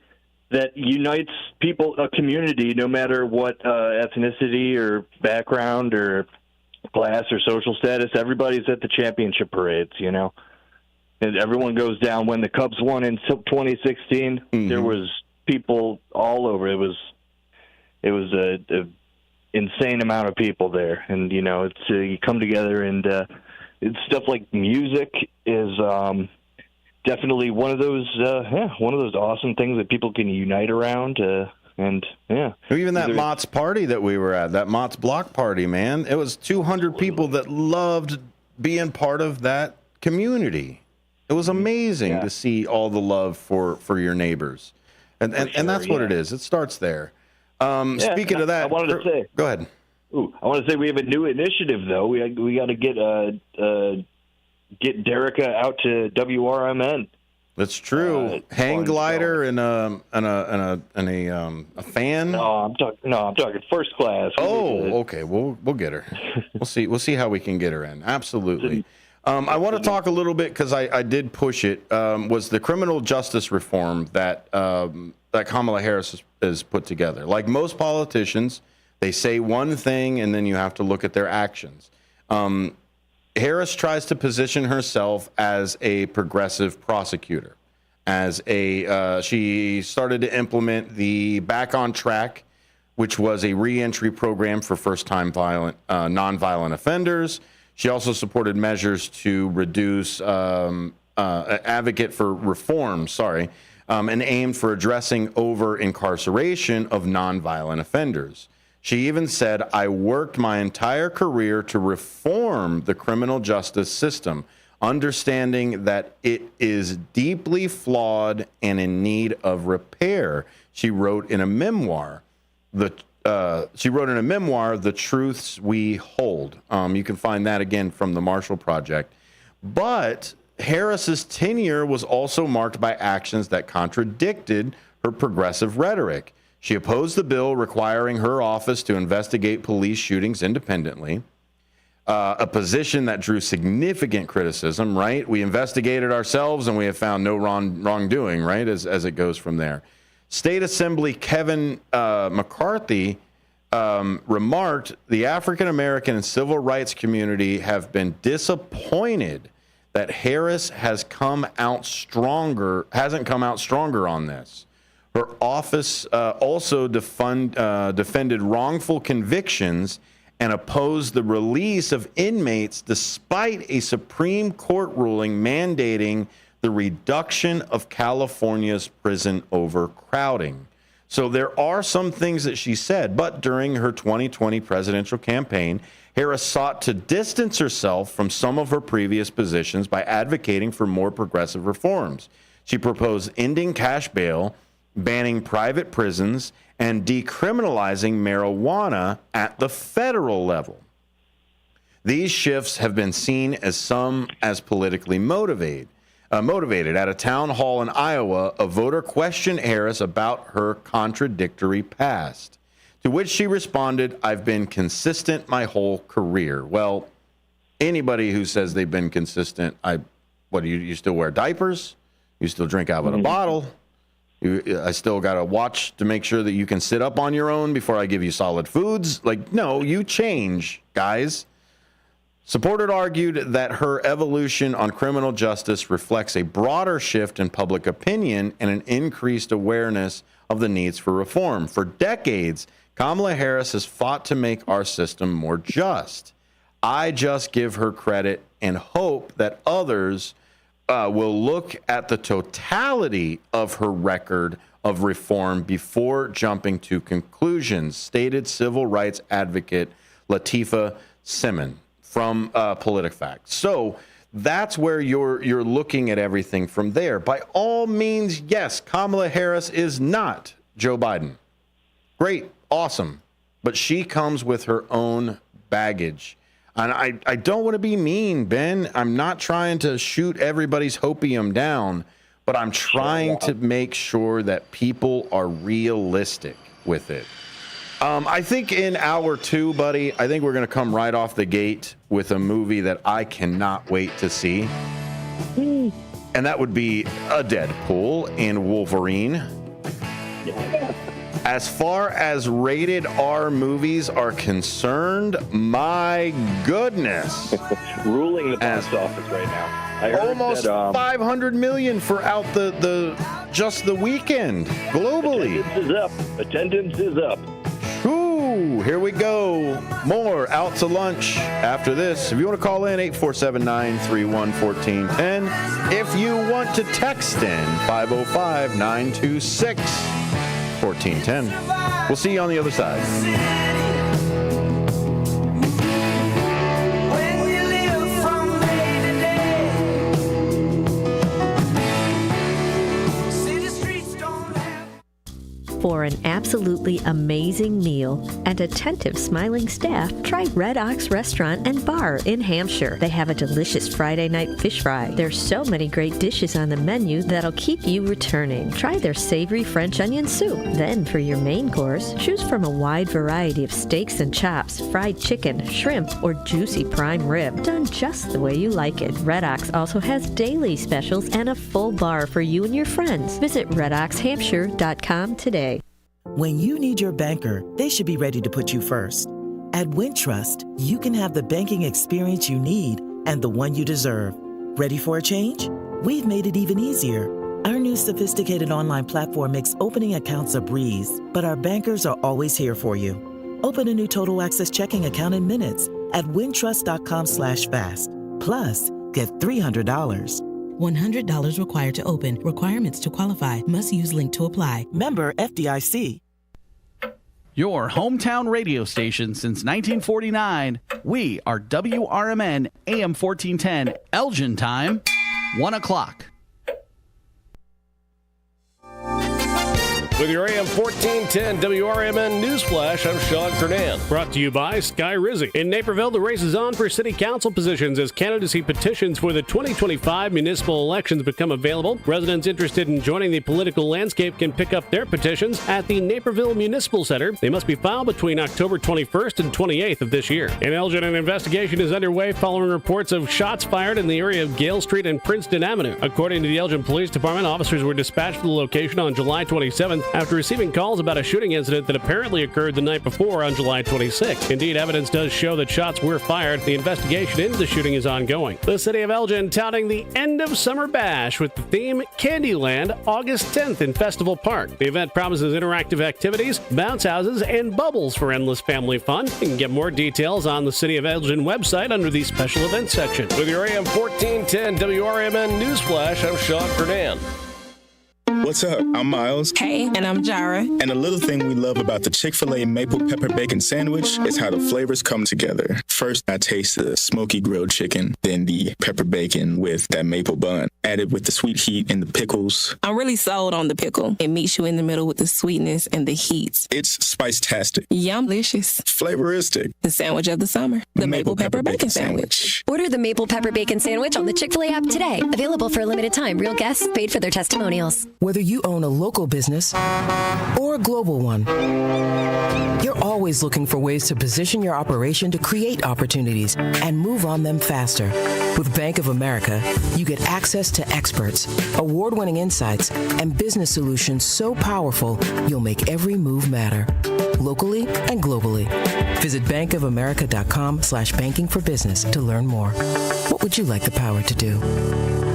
that unites people, a community, no matter what ethnicity or background or class or social status. Everybody's at the championship parades, and everyone goes down. When the Cubs won in 2016, there was people all over. It was a insane amount of people there, and it's you come together, and it's stuff like music is definitely one of those awesome things that people can unite around. Even that Mott's party that we were at, that Mott's block party, man, it was 200 people that loved being part of that community. It was amazing to see all the love for your neighbors. And that's what it is. It starts there. Speaking of that, I wanted to say. Go ahead. I want to say we have a new initiative, though. We got to get Derica out to WRMN. That's true. Hang glider and a fan. No, I'm talking first class. Oh, okay. We'll get her. We'll see how we can get her in. Absolutely. I want to talk a little bit because I did push it. Was the criminal justice reform that Kamala Harris has put together? Like most politicians, they say one thing and then you have to look at their actions. Harris tries to position herself as a progressive prosecutor. She started to implement the Back on Track, which was a reentry program for first-time nonviolent offenders. She also supported measures to reduce, advocate for reform, and aimed for addressing over-incarceration of nonviolent offenders. She even said, I worked my entire career to reform the criminal justice system, understanding that it is deeply flawed and in need of repair. She wrote in a memoir, The Truths We Hold. You can find that again from the Marshall Project. But Harris's tenure was also marked by actions that contradicted her progressive rhetoric. She opposed the bill requiring her office to investigate police shootings independently, a position that drew significant criticism, right? We investigated ourselves and we have found no wrongdoing, right, as it goes from there. State Assembly Kevin McCarthy remarked, the African American and civil rights community have been disappointed that Harris hasn't come out stronger on this. Her office also defended wrongful convictions and opposed the release of inmates despite a Supreme Court ruling mandating the reduction of California's prison overcrowding. So there are some things that she said, but during her 2020 presidential campaign, Harris sought to distance herself from some of her previous positions by advocating for more progressive reforms. She proposed ending cash bail, banning private prisons, and decriminalizing marijuana at the federal level. These shifts have been seen as politically motivated. At a town hall in Iowa, a voter questioned Harris about her contradictory past, to which she responded, I've been consistent my whole career. Well, anybody who says they've been consistent, you still wear diapers? You still drink out of a bottle? I still got to watch to make sure that you can sit up on your own before I give you solid foods. No, you change, guys. Supporters argued that her evolution on criminal justice reflects a broader shift in public opinion and an increased awareness of the needs for reform. For decades, Kamala Harris has fought to make our system more just. I just give her credit and hope that others will look at the totality of her record of reform before jumping to conclusions, stated civil rights advocate Latifah Simon from PolitiFact. So that's where you're looking at everything from there. By all means, yes, Kamala Harris is not Joe Biden. Great, awesome. But she comes with her own baggage. And I don't want to be mean, Ben. I'm not trying to shoot everybody's hopium down, but I'm trying to make sure that people are realistic with it. I think in hour 2, buddy, I think we're going to come right off the gate with a movie that I cannot wait to see. And that would be a Deadpool and Wolverine. As far as rated R movies are concerned, my goodness. Ruling the box office right now. I heard almost that, 500 million for out the just the weekend globally. Attendance is up. Ooh, here we go. More Out to Lunch after this. If you want to call in, 847-931-1410. If you want to text in, 505-926-1410. We'll see you on the other side. For an absolutely amazing meal and attentive smiling staff, try Red Ox Restaurant and Bar in Hampshire. They have a delicious Friday night fish fry. There's so many great dishes on the menu that'll keep you returning. Try their savory French onion soup. Then for your main course, choose from a wide variety of steaks and chops, fried chicken, shrimp, or juicy prime rib, done just the way you like it. Red Ox also has daily specials and a full bar for you and your friends. Visit redoxhampshire.com today. When you need your banker, they should be ready to put you first. At Wintrust, you can have the banking experience you need and the one you deserve. Ready for a change? We've made it even easier. Our new sophisticated online platform makes opening accounts a breeze, but our bankers are always here for you. Open a new Total Access checking account in minutes at wintrust.com/fast. Plus, get $300. $100 required to open. Requirements to qualify. Must use link to apply. Member FDIC. Your hometown radio station since 1949. We are WRMN AM 1410. Elgin time, 1 o'clock. With your AM 1410 WRMN Newsflash, I'm Sean Kernan. Brought to you by Sky Rizzi. In Naperville, the race is on for city council positions as candidacy petitions for the 2025 municipal elections become available. Residents interested in joining the political landscape can pick up their petitions at the Naperville Municipal Center. They must be filed between October 21st and 28th of this year. In Elgin, an investigation is underway following reports of shots fired in the area of Gale Street and Princeton Avenue. According to the Elgin Police Department, officers were dispatched to the location on July 27th after receiving calls about a shooting incident that apparently occurred the night before on July 26th. Indeed, evidence does show that shots were fired. The investigation into the shooting is ongoing. The city of Elgin touting the end of summer bash with the theme Candyland August 10th in Festival Park. The event promises interactive activities, bounce houses, and bubbles for endless family fun. You can get more details on the City of Elgin website under the special events section. With your AM 1410 WRMN Newsflash, I'm Sean Kernan. What's up? I'm Miles. Hey, and I'm Jara. And a little thing we love about the Chick-fil-A Maple Pepper Bacon Sandwich is how the flavors come together. First, I taste the smoky grilled chicken, then the pepper bacon with that maple bun, added with the sweet heat and the pickles. I'm really sold on the pickle. It meets you in the middle with the sweetness and the heat. It's spice-tastic. Yum-licious. Flavoristic. The sandwich of the summer. The Maple Pepper Bacon Sandwich. Order the Maple Pepper Bacon Sandwich on the Chick-fil-A app today. Available for a limited time. Real guests paid for their testimonials. Whether you own a local business or a global one, you're always looking for ways to position your operation to create opportunities and move on them faster. With Bank of America, you get access to experts, award-winning insights, and business solutions so powerful you'll make every move matter, locally and globally. Visit bankofamerica.com/banking for business to learn more. What would you like the power to do?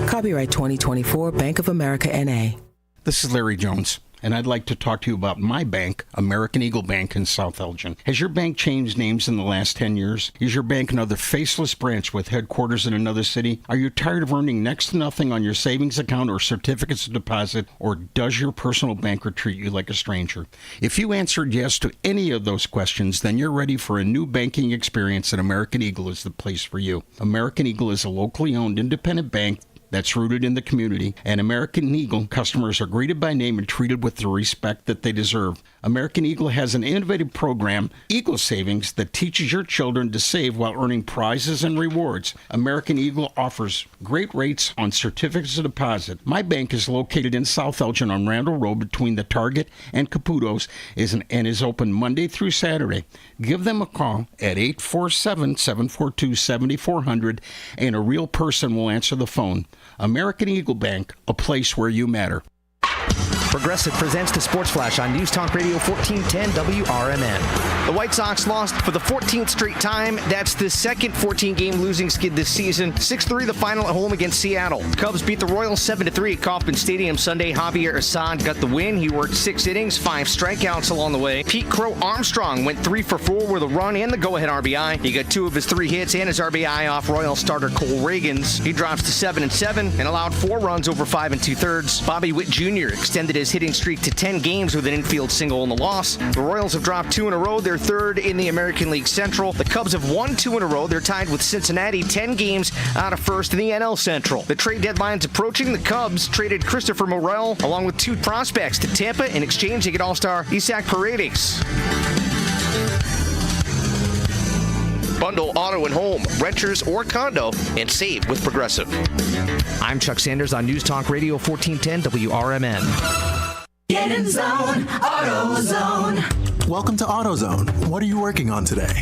Copyright 2024 Bank of America N.A. This is Larry Jones. and I'd like to talk to you about my bank, American Eagle Bank in South Elgin. Has your bank changed names in the last 10 years? Is your bank another faceless branch with headquarters in another city? Are you tired of earning next to nothing on your savings account or certificates of deposit, or does your personal banker treat you like a stranger? If you answered yes to any of those questions, then you're ready for a new banking experience, and American Eagle is the place for you. American Eagle is a locally owned independent bank that's rooted in the community, and American Eagle customers are greeted by name and treated with the respect that they deserve. American Eagle has an innovative program, Eagle Savings, that teaches your children to save while earning prizes and rewards. American Eagle offers great rates on certificates of deposit. My bank is located in South Elgin on Randall Road between the Target and Caputo's and is open Monday through Saturday. Give them a call at 847-742-7400 and a real person will answer the phone. American Eagle Bank, a place where you matter. Progressive presents the Sports Flash on News Talk Radio 1410 WRMN. The White Sox lost for the 14th straight time. That's the second 14-game losing skid this season. 6-3 the final at home against Seattle. Cubs beat the Royals 7-3 at Kauffman Stadium Sunday. Javier Assad got the win. He worked 6 innings, 5 strikeouts along the way. Pete Crow Armstrong went 3 for 4 with a run and the go-ahead RBI. He got 2 of his 3 hits and his RBI off Royal starter Cole Reagans. He drops to 7-7 and allowed 4 runs over 5 2/3. Bobby Witt Jr. extended his hitting streak to 10 games with an infield single in the loss. The Royals have dropped 2 in a row. They're third in the American League Central. The Cubs have won 2 in a row. They're tied with Cincinnati, 10 games out of first in the NL Central. The trade deadline's approaching. The Cubs traded Christopher Morel along with 2 prospects to Tampa. In exchange, they get all-star Isaac Paredes. Bundle auto and home, renters or condo, and save with Progressive. I'm Chuck Sanders on News Talk Radio 1410 WRMN. Get in zone, AutoZone. Welcome to AutoZone. What are you working on today?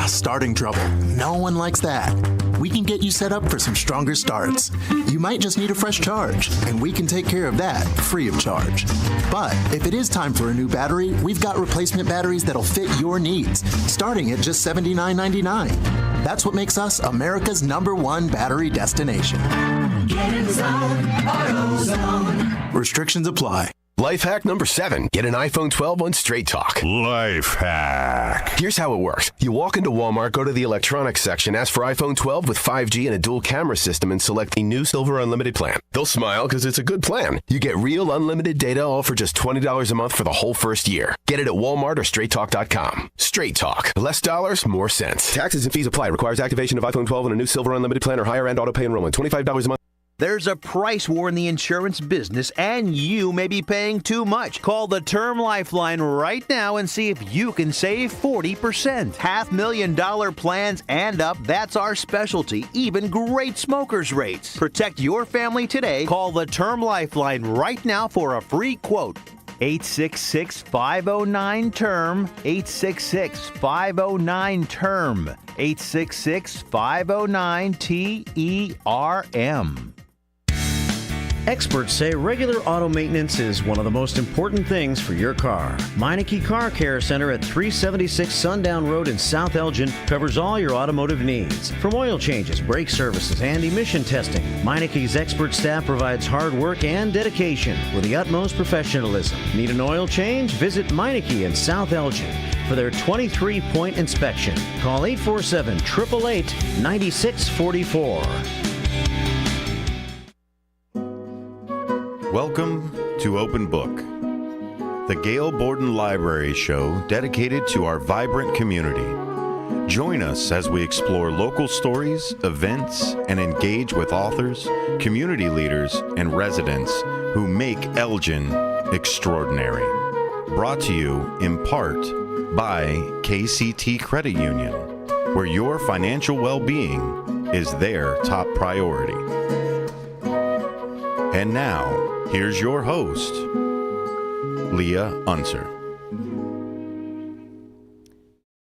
Starting trouble. No one likes that. We can get you set up for some stronger starts. You might just need a fresh charge, and we can take care of that free of charge. But if it is time for a new battery, we've got replacement batteries that'll fit your needs, starting at just $79.99. That's what makes us America's #1 battery destination. Get in zone, AutoZone. Restrictions apply. Life hack number 7. Get an iPhone 12 on Straight Talk. Life hack. Here's how it works. You walk into Walmart, go to the electronics section, ask for iPhone 12 with 5G and a dual camera system, and select the new Silver Unlimited plan. They'll smile because it's a good plan. You get real unlimited data all for just $20 a month for the whole first year. Get it at Walmart or StraightTalk.com. Straight Talk. Less dollars, more sense. Taxes and fees apply. Requires activation of iPhone 12 and a new Silver Unlimited plan or higher end auto pay enrollment. $25 a month. There's a price war in the insurance business, and you may be paying too much. Call the Term Lifeline right now and see if you can save 40%. $500,000 plans and up, that's our specialty. Even great smokers' rates. Protect your family today. Call the Term Lifeline right now for a free quote. 866-509-TERM. 866-509-TERM. 866-509-TERM. Experts say regular auto maintenance is one of the most important things for your car. Meineke Car Care Center at 376 Sundown Road in South Elgin covers all your automotive needs. From oil changes, brake services, and emission testing, Meineke's expert staff provides hard work and dedication with the utmost professionalism. Need an oil change? Visit Meineke in South Elgin for their 23-point inspection. Call 847-888-9644. Welcome to Open Book, the Gail Borden Library Show dedicated to our vibrant community. Join us as we explore local stories, events, and engage with authors, community leaders, and residents who make Elgin extraordinary. Brought to you in part by KCT Credit Union, where your financial well-being is their top priority. And now, here's your host, Leah Unser.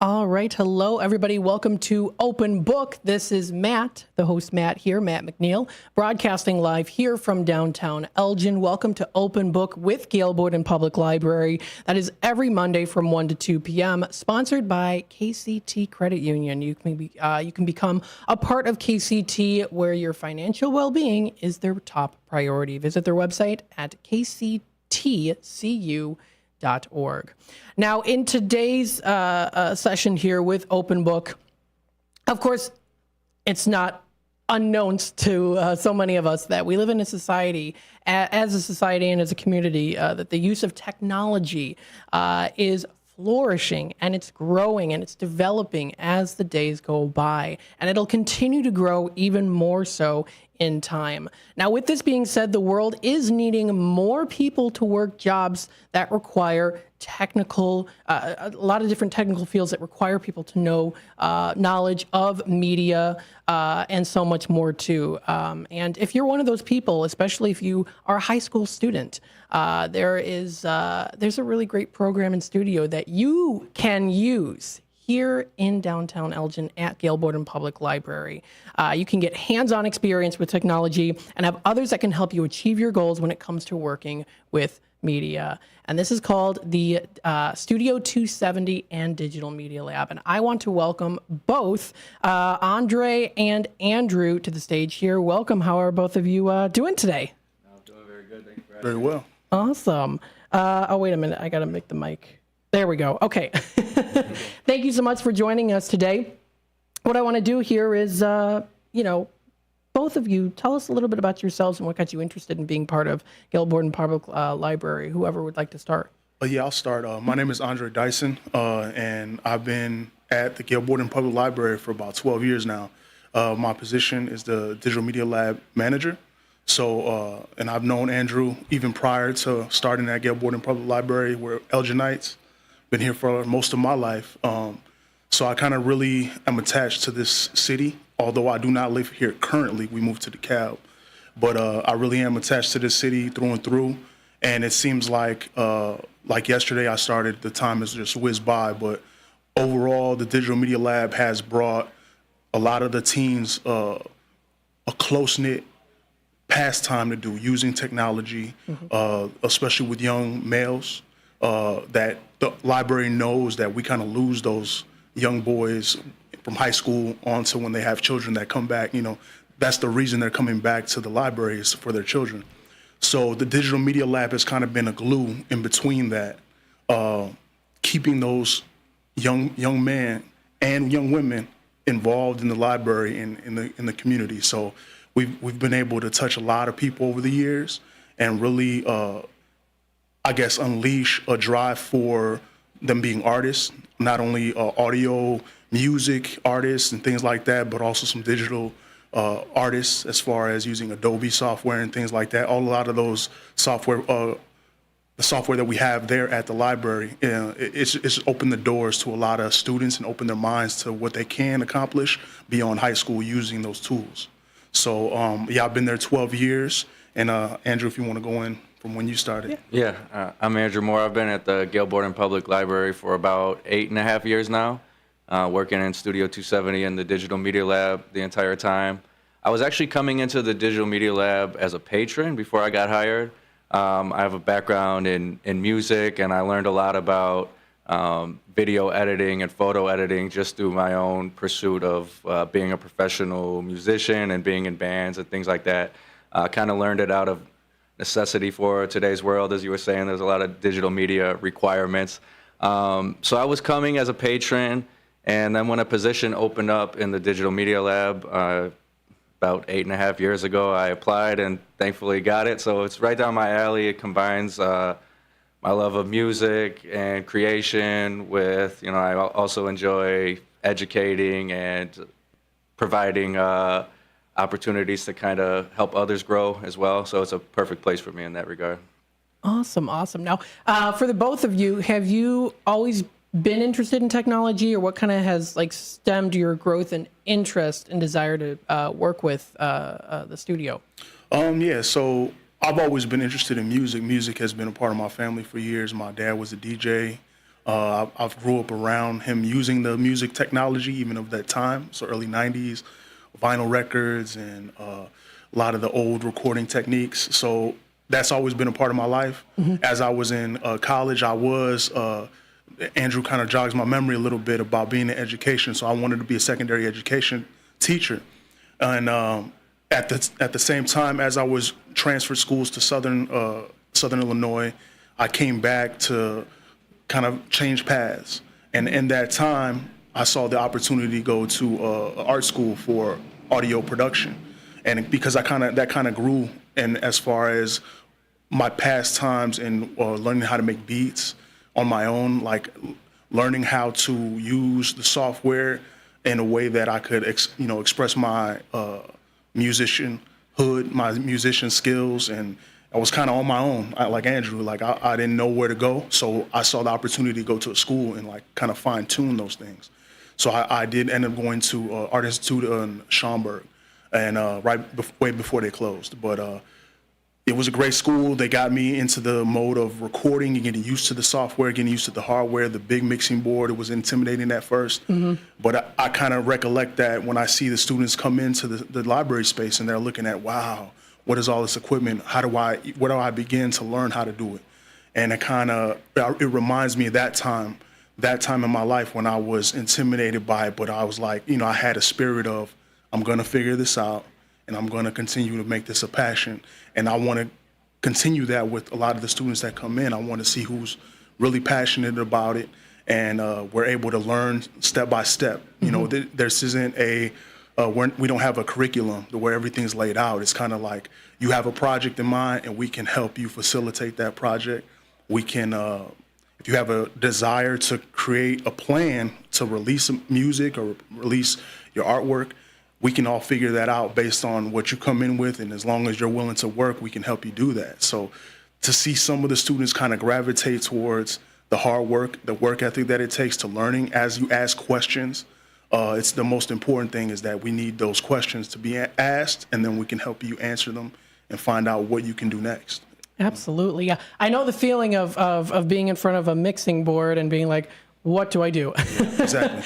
All right. Hello, everybody. Welcome to Open Book. This is Matt, the host Matt here, Matt McNeil, broadcasting live here from downtown Elgin. Welcome to Open Book with Gail Borden Public Library. That is every Monday from 1 to 2 p.m., sponsored by KCT Credit Union. You can become a part of KCT where your financial well-being is their top priority. Visit their website at KCT tcu.org. Now, in today's session here with Open Book, of course, it's not unknown to so many of us that we live in a society, as a society and as a community, that the use of technology is flourishing, and it's growing and it's developing as the days go by, and it'll continue to grow even more so in time. Now, with this being said, the world is needing more people to work jobs that require technical, a lot of different technical fields that require people to know knowledge of media and so much more too. And if you're one of those people, especially if you are a high school student, there's a really great program in studio that you can use here in downtown Elgin at Gail Borden Public Library. You can get hands-on experience with technology and have others that can help you achieve your goals when it comes to working with media. And this is called the Studio 270 and Digital Media Lab. And I want to welcome both Andre and Andrew to the stage here. Welcome. How are both of you doing today? I'm doing very good. Thank you for having Very well. Awesome. Oh, wait a minute. I got to make the mic. There we go. Okay. Thank you so much for joining us today. What I want to do here is, both of you tell us a little bit about yourselves and what got you interested in being part of Gail Borden Public Library. Whoever would like to start. Yeah, I'll start. My name is Andre Dyson, and I've been at the Gail Borden Public Library for about 12 years now. My position is the Digital Media Lab Manager. So, and I've known Andrew even prior to starting at Gail Borden Public Library. We're Elginites. Been here for most of my life. So I kind of really am attached to this city. Although I do not live here currently, we moved to DeKalb. But I really am attached to this city through and through. And it seems like yesterday I started, the time has just whizzed by. But overall, the Digital Media Lab has brought a lot of the teens a close-knit pastime to do using technology, especially with young males, that the library knows that we kind of lose those young boys from high school on to when they have children that come back. That's the reason they're coming back to the library is for their children. So the Digital Media Lab has kind of been a glue in between that, keeping those young men and young women involved in the library and in the community. So we've been able to touch a lot of people over the years and really, unleash a drive for them being artists, not only audio, music artists and things like that, but also some digital artists as far as using Adobe software and things like that. A lot of those software, the software that we have there at the library, it's opened the doors to a lot of students and opened their minds to what they can accomplish beyond high school using those tools. So, I've been there 12 years. And Andrew, if you want to go in from when you started. Yeah, I'm Andrew Moore. I've been at the Gail Borden Public Library for about 8.5 years now, working in Studio 270 and the Digital Media Lab the entire time. I was actually coming into the Digital Media Lab as a patron before I got hired. I have a background in music, and I learned a lot about video editing and photo editing just through my own pursuit of being a professional musician and being in bands and things like that. I kind of learned it out of necessity for today's world. As you were saying, there's a lot of digital media requirements. So I was coming as a patron, and then when a position opened up in the Digital Media Lab about 8.5 years ago, I applied and thankfully got it. So it's right down my alley. It combines my love of music and creation with, I also enjoy educating and providing opportunities to kind of help others grow as well. So it's a perfect place for me in that regard. Awesome. Now, for the both of you, have you always been interested in technology, or what kind of has stemmed your growth and interest and desire to work with the studio? So I've always been interested in music. Music has been a part of my family for years. My dad was a DJ. I've grew up around him using the music technology, even of that time, so early 90s. Vinyl records and a lot of the old recording techniques. So that's always been a part of my life. As I was in college, Andrew kind of jogs my memory a little bit about being in education. So I wanted to be a secondary education teacher. And at the same time, as I was transferred schools to Southern Southern Illinois. I came back to kind of change paths. And in that time, I saw the opportunity to go to art school for audio production. And because that kind of grew, and as far as my past times in learning how to make beats on my own, like learning how to use the software in a way that I could express my musicianhood, my musician skills. And I was kind of on my own, like Andrew. Like I didn't know where to go, so I saw the opportunity to go to a school and like kind of fine tune those things. So I did end up going to Art Institute in Schaumburg, and way before they closed. But it was a great school. They got me into the mode of recording and getting used to the software, getting used to the hardware, the big mixing board. It was intimidating at first. But I kind of recollect that when I see the students come into the library space and they're looking at, wow, what is all this equipment? Where do I begin to learn how to do it? And it reminds me of that time in my life when I was intimidated by it, but I was like, I had a spirit of, I'm going to figure this out and I'm going to continue to make this a passion. And I want to continue that with a lot of the students that come in. I want to see who's really passionate about it, and we're able to learn step by step. This isn't we don't have a curriculum where everything's laid out. It's kind of like you have a project in mind and we can help you facilitate that project. We can, if you have a desire to create a plan to release music or release your artwork, we can all figure that out based on what you come in with. And as long as you're willing to work, we can help you do that. So to see some of the students kind of gravitate towards the hard work, the work ethic that it takes to learning as you ask questions, it's the most important thing is that we need those questions to be asked, and then we can help you answer them and find out what you can do next. Absolutely. Yeah. I know the feeling of being in front of a mixing board and being like, what do I do? Exactly.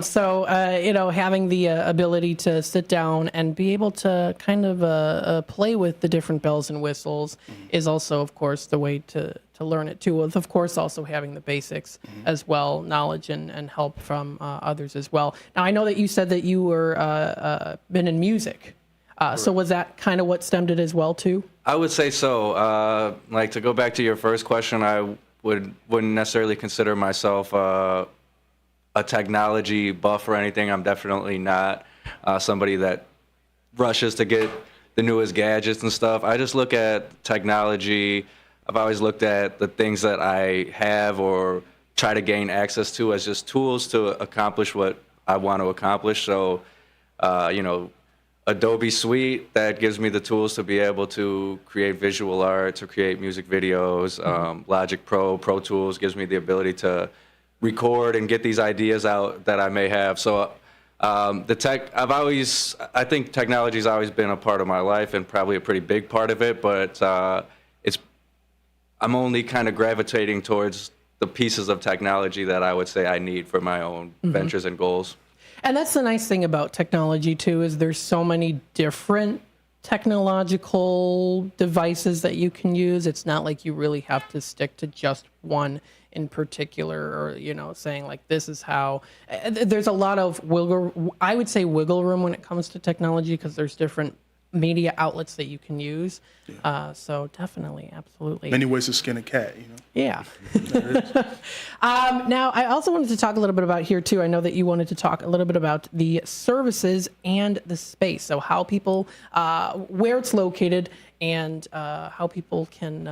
So, having the ability to sit down and be able to kind of play with the different bells and whistles is also, of course, the way to learn it too. With, of course, also having the basics as well, knowledge and help from others as well. Now, I know that you said that you were been in music. So was that kind of what stemmed it as well too? I would say so. Like, to go back to your first question, I wouldn't necessarily consider myself a technology buff or anything. I'm definitely not somebody that rushes to get the newest gadgets and stuff. I just look at technology. I've always looked at the things that I have or try to gain access to as just tools to accomplish what I want to accomplish. So, Adobe Suite, that gives me the tools to be able to create visual art, to create music videos. Logic Pro, Pro Tools gives me the ability to record and get these ideas out that I may have. So I think technology's always been a part of my life and probably a pretty big part of it, but I'm only kind of gravitating towards the pieces of technology that I would say I need for my own ventures and goals. And that's the nice thing about technology too, is there's so many different technological devices that you can use. It's not like you really have to stick to just one in particular, or, saying like, this is how. There's a lot of wiggle room when it comes to technology, because there's different media outlets that you can use. So definitely, absolutely. Many ways to skin a cat, Yeah. Now, I also wanted to talk a little bit about here too. I know that you wanted to talk a little bit about the services and the space. So how people, where it's located, and how people can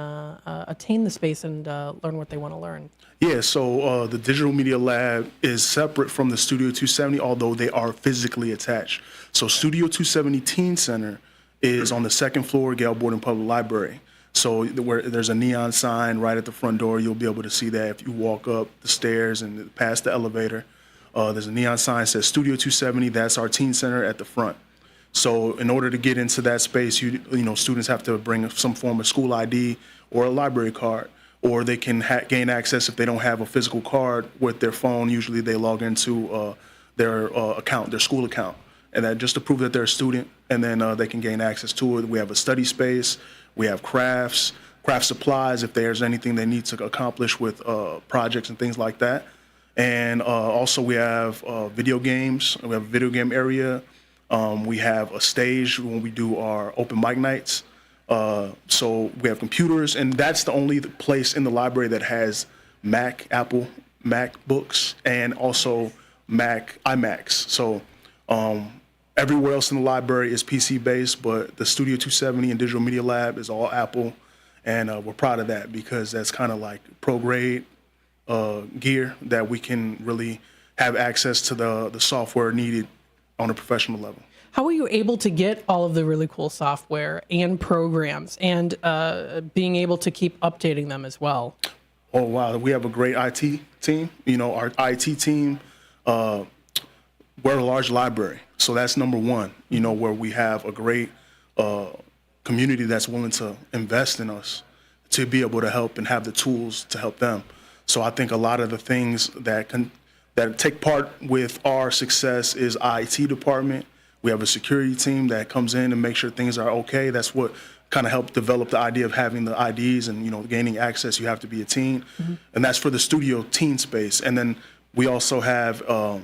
attain the space and learn what they want to learn. Yeah, so the Digital Media Lab is separate from the Studio 270, although they are physically attached. So Studio 270 Teen Center is on the second floor, Gale Borden Public Library. So where there's a neon sign right at the front door. You'll be able to see that if you walk up the stairs and past the elevator. There's a neon sign that says Studio 270. That's our Teen Center at the front. So in order to get into that space, students have to bring some form of school ID or a library card, or they can gain access if they don't have a physical card with their phone. Usually they log into their account, their school account, and that just to prove that they're a student, and then they can gain access to it. We have a study space. We have craft supplies if there's anything they need to accomplish with projects and things like that. And also we have video games. We have a video game area. We have a stage when we do our open mic nights. So we have computers, and that's the only place in the library that has Apple MacBooks, and also iMacs. So everywhere else in the library is PC-based, but the Studio 270 and Digital Media Lab is all Apple, and we're proud of that because that's kind of like pro-grade gear that we can really have access to the software needed on a professional level. How were you able to get all of the really cool software and programs and being able to keep updating them as well? Oh, wow. We have a great IT team. Our IT team, we're a large library. So that's number one, where we have a great community that's willing to invest in us to be able to help and have the tools to help them. So I think a lot of the things that take part with our success is IT department. We have a security team that comes in and makes sure things are okay. That's what kind of helped develop the idea of having the IDs and, gaining access. You have to be a teen. Mm-hmm. And that's for the studio teen space. And then we also have the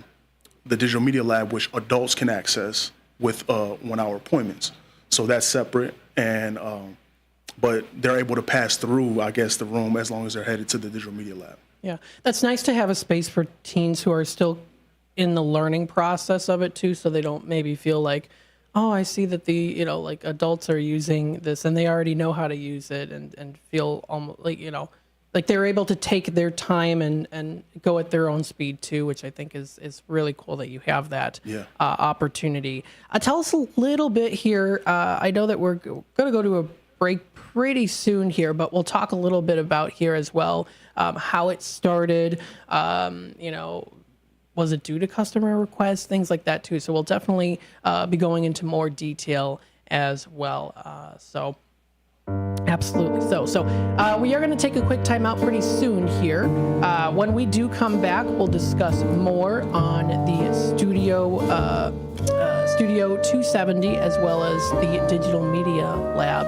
Digital Media Lab, which adults can access with 1 hour appointments. So that's separate. And but they're able to pass through, I guess, the room as long as they're headed to the Digital Media Lab. Yeah, that's nice to have a space for teens who are still in the learning process of it too, so they don't maybe feel like, oh, I see that the, like adults are using this and they already know how to use it and feel almost like, like they're able to take their time and go at their own speed too, which I think is really cool that you have that opportunity. Tell us a little bit here. I know that we're going to go to a break pretty soon here, but we'll talk a little bit about here as well, how it started, was it due to customer requests, things like that too. So we'll definitely be going into more detail as well. Absolutely. So we are going to take a quick time out pretty soon here. When we do come back, we'll discuss more on the Studio 270 as well as the Digital Media Lab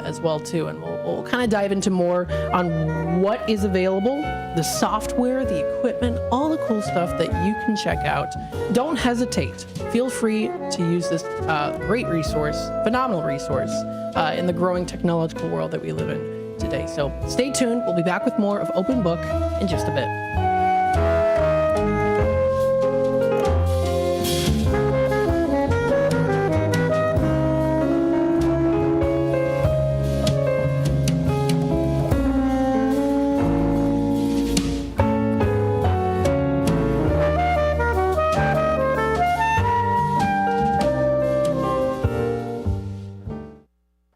as well too, and we'll kind of dive into more on what is available, the software, the equipment, all the cool stuff that you can check out. Don't hesitate. Feel free to use this great resource, phenomenal resource in the growing technological world that we live in today. So stay tuned. We'll be back with more of Open Book in just a bit.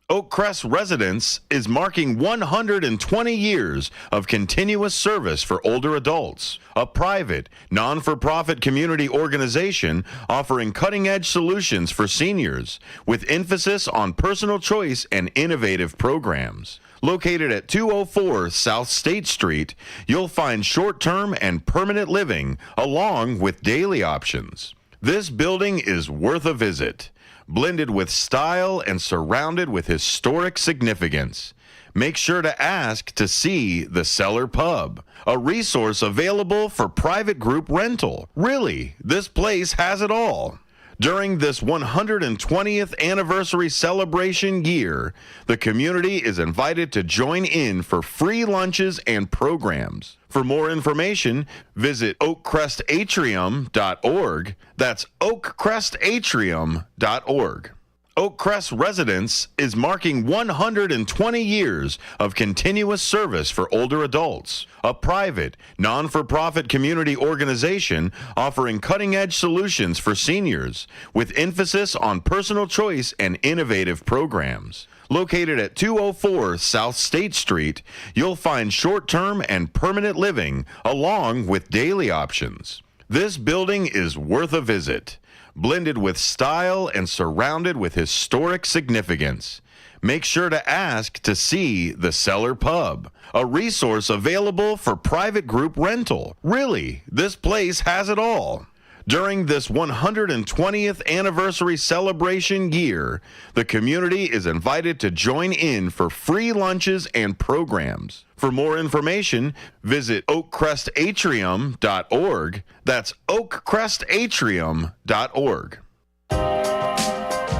Oakcrest Residence is marking 120 years of continuous service for older adults, a private, non-for-profit community organization offering cutting-edge solutions for seniors with emphasis on personal choice and innovative programs. Located at 204 South State Street, you'll find short-term and permanent living along with daily options. This building is worth a visit. Blended with style and surrounded with historic significance. Make sure to ask to see the Cellar Pub, a resource available for private group rental. Really, this place has it all. During this 120th anniversary celebration year, the community is invited to join in for free lunches and programs. For more information, visit oakcrestatrium.org. That's oakcrestatrium.org. Oakcrest Residence is marking 120 years of continuous service for older adults, a private, non-for-profit community organization offering cutting-edge solutions for seniors with emphasis on personal choice and innovative programs. Located at 204 South State Street, you'll find short-term and permanent living along with daily options. This building is worth a visit. Blended with style and surrounded with historic significance. Make sure to ask to see the Cellar Pub, a resource available for private group rental. Really, this place has it all. During this 120th anniversary celebration year, the community is invited to join in for free lunches and programs. For more information, visit oakcrestatrium.org. That's oakcrestatrium.org.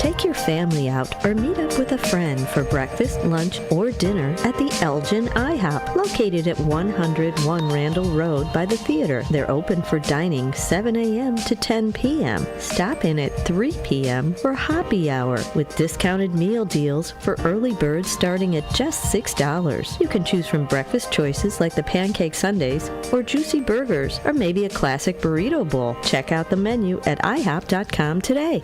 Take your family out or meet up with a friend for breakfast, lunch, or dinner at the Elgin IHOP, located at 101 Randall Road by the theater. They're open for dining 7 a.m. to 10 p.m. Stop in at 3 p.m. for happy hour with discounted meal deals for early birds starting at just $6. You can choose from breakfast choices like the pancake sundaes or juicy burgers or maybe a classic burrito bowl. Check out the menu at IHOP.com today.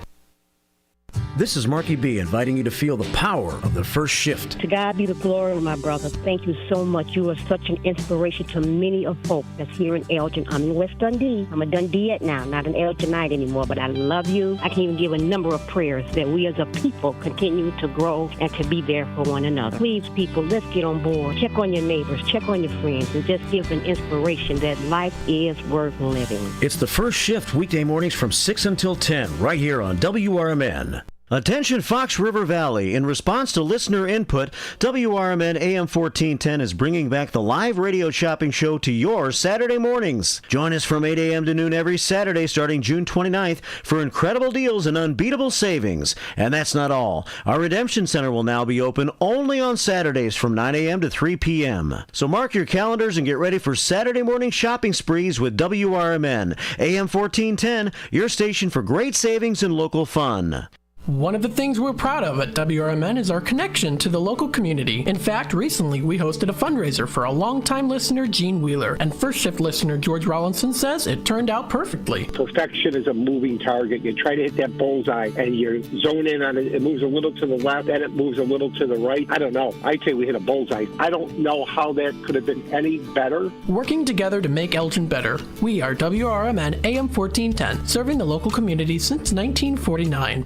This is Marky B inviting you to feel the power of the first shift. To God be the glory, my brother. Thank you so much. You are such an inspiration to many of folk that's here in Elgin. I'm in West Dundee. I'm a Dundeeite now, not an Elginite anymore, but I love you. I can even give a number of prayers that we as a people continue to grow and to be there for one another. Please, people, let's get on board. Check on your neighbors, check on your friends, and just give an inspiration that life is worth living. It's the first shift weekday mornings from 6 until 10 right here on WRMN. Attention Fox River Valley. In response to listener input, WRMN AM 1410 is bringing back the live radio shopping show to your Saturday mornings. Join us from 8 a.m. to noon every Saturday starting June 29th for incredible deals and unbeatable savings. And that's not all. Our Redemption Center will now be open only on Saturdays from 9 a.m. to 3 p.m. So mark your calendars and get ready for Saturday morning shopping sprees with WRMN AM 1410, your station for great savings and local fun. One of the things we're proud of at WRMN is our connection to the local community. In fact, recently we hosted a fundraiser for a longtime listener, Gene Wheeler, and first shift listener George Rollinson says it turned out perfectly. Perfection is a moving target. You try to hit that bullseye and you zone in on it. It moves a little to the left and it moves a little to the right. I don't know. I'd say we hit a bullseye. I don't know how that could have been any better. Working together to make Elgin better, we are WRMN AM 1410, serving the local community since 1949.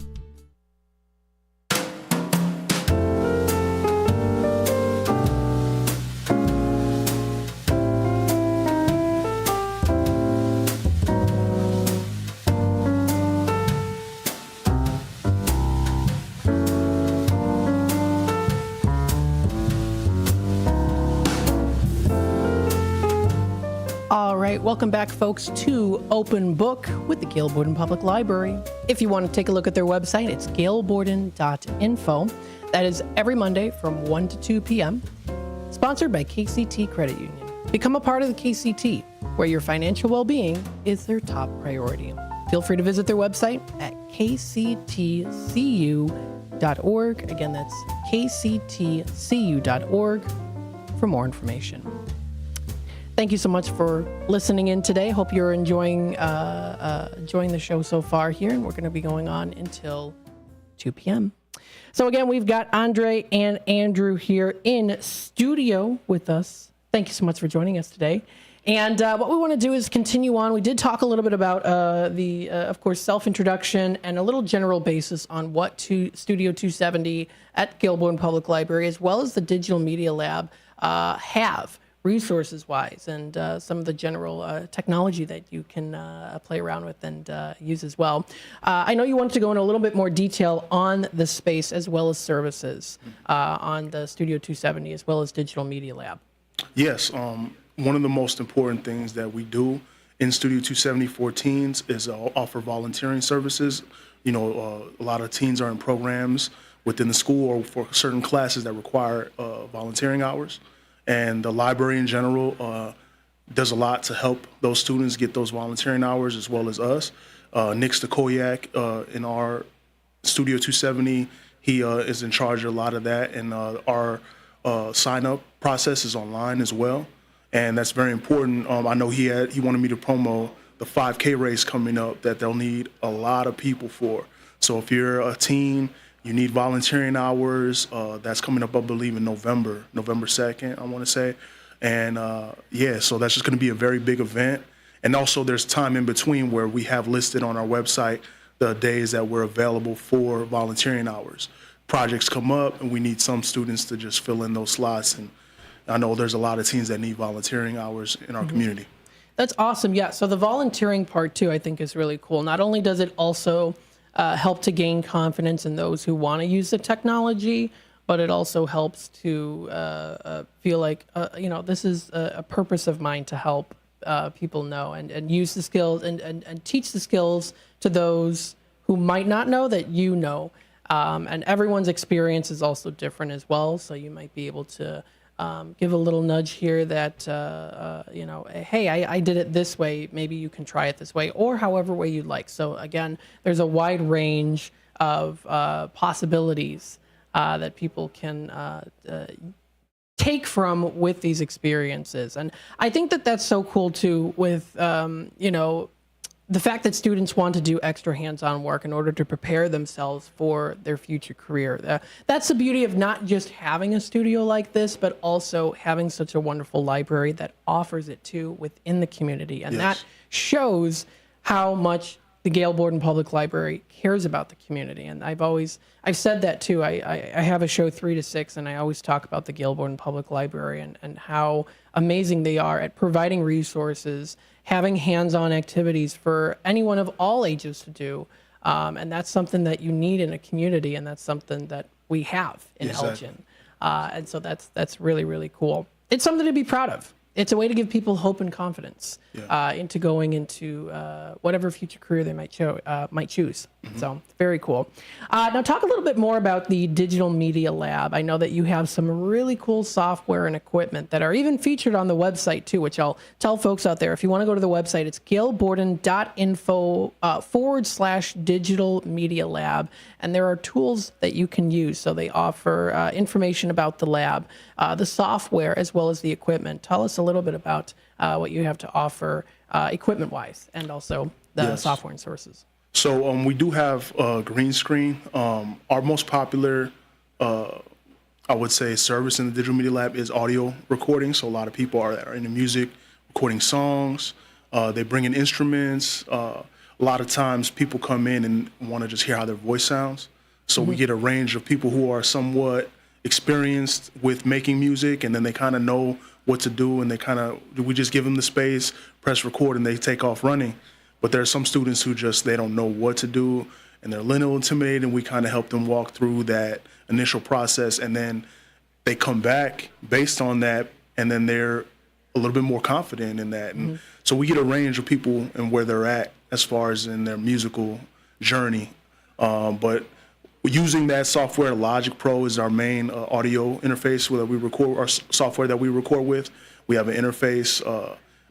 Welcome back, folks, to Open Book with the Gail Borden Public Library. If you want to take a look at their website, it's gailborden.info. That is every Monday from 1 to 2 p.m. Sponsored by KCT Credit Union. Become a part of the KCT, where your financial well-being is their top priority. Feel free to visit their website at kctcu.org. Again, that's kctcu.org for more information. Thank you so much for listening in today. Hope you're enjoying the show so far here, and we're going to be going on until 2 p.m. So again, we've got Andre and Andrew here in studio with us. Thank you so much for joining us today. And what we want to do is continue on. We did talk a little bit about of course, self-introduction and a little general basis on what Studio 270 at Gail Borden Public Library, as well as the Digital Media Lab, have resources-wise, and some of the general technology that you can play around with and use as well. I know you wanted to go in a little bit more detail on the space as well as services on the Studio 270 as well as Digital Media Lab. Yes, one of the most important things that we do in Studio 270 for teens is offer volunteering services. You know, a lot of teens are in programs within the school or for certain classes that require volunteering hours. And the library in general does a lot to help those students get those volunteering hours as well as us. Nick Stakoyak in our Studio 270, he is in charge of a lot of that. And our sign-up process is online as well. And that's very important. I know he wanted me to promo the 5K race coming up that they'll need a lot of people for. So if you're a teen, you need volunteering hours. That's coming up, I believe, in November 2nd, I want to say. And so that's just going to be a very big event. And also there's time in between where we have listed on our website the days that we're available for volunteering hours. Projects come up and we need some students to just fill in those slots. And I know there's a lot of teens that need volunteering hours in our community. That's awesome. Yeah, so the volunteering part too, I think, is really cool. Not only does it also help to gain confidence in those who want to use the technology, but it also helps to feel like, this is a purpose of mine to help people know and use the skills and teach the skills to those who might not know that you know. And everyone's experience is also different as well. So you might be able to give a little nudge here that, hey, I did it this way. Maybe you can try it this way, or however way you'd like. So again, there's a wide range of possibilities that people can take from with these experiences. And I think that that's so cool too with, the fact that students want to do extra hands-on work in order to prepare themselves for their future career. That's the beauty of not just having a studio like this, but also having such a wonderful library that offers it too within the community. And that shows how much the Gail Borden Public Library cares about the community. And I've said that too. I have a show 3 to 6, and I always talk about the Gail Borden Public Library and how amazing they are at providing resources, having hands-on activities for anyone of all ages to do. And that's something that you need in a community, and that's something that we have in Elgin. And so that's really, really cool. It's something to be proud of. It's a way to give people hope and confidence into going into whatever future career they might choose. So very cool. Now talk a little bit more about the Digital Media Lab. I know that you have some really cool software and equipment that are even featured on the website too, which I'll tell folks out there. If you want to go to the website, it's gailborden.info /digital media lab. And there are tools that you can use. So they offer information about the lab, the software, as well as the equipment. Tell us a little bit about what you have to offer equipment-wise, and also the software and sources. So we do have green screen. Our most popular, I would say, service in the Digital Media Lab is audio recording. So a lot of people are into music, recording songs. They bring in instruments. A lot of times people come in and want to just hear how their voice sounds. So we get a range of people who are somewhat experienced with making music, and then they kind of know what to do, and we just give them the space, press record, and they take off running. But there are some students who they don't know what to do, and they're a little intimidated, and we kind of help them walk through that initial process, and then they come back based on that, and then they're a little bit more confident in that. And so we get a range of people and where they're at as far as in their musical journey. But using that software, Logic Pro is our main audio interface that we record, our software that we record with. We have an interface,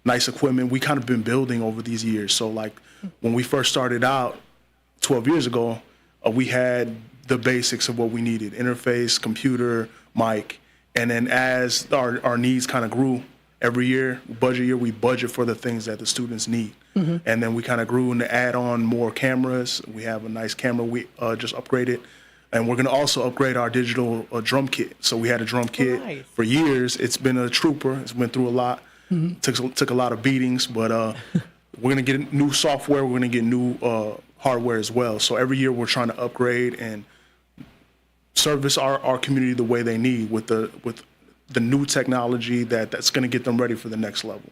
nice equipment. We kind of been building over these years. So like when we first started out 12 years ago, we had the basics of what we needed: interface, computer, mic. And then as our needs kind of grew every year, budget year, we budget for the things that the students need. And then we kind of grew and add on more cameras. We have a nice camera we just upgraded. And we're going to also upgrade our digital drum kit. So we had a drum kit for years. It's been a trooper. It's been through a lot. Took a lot of beatings, but we're going to get new software. We're going to get new hardware as well. So every year we're trying to upgrade and service our community the way they need with the new technology that's going to get them ready for the next level.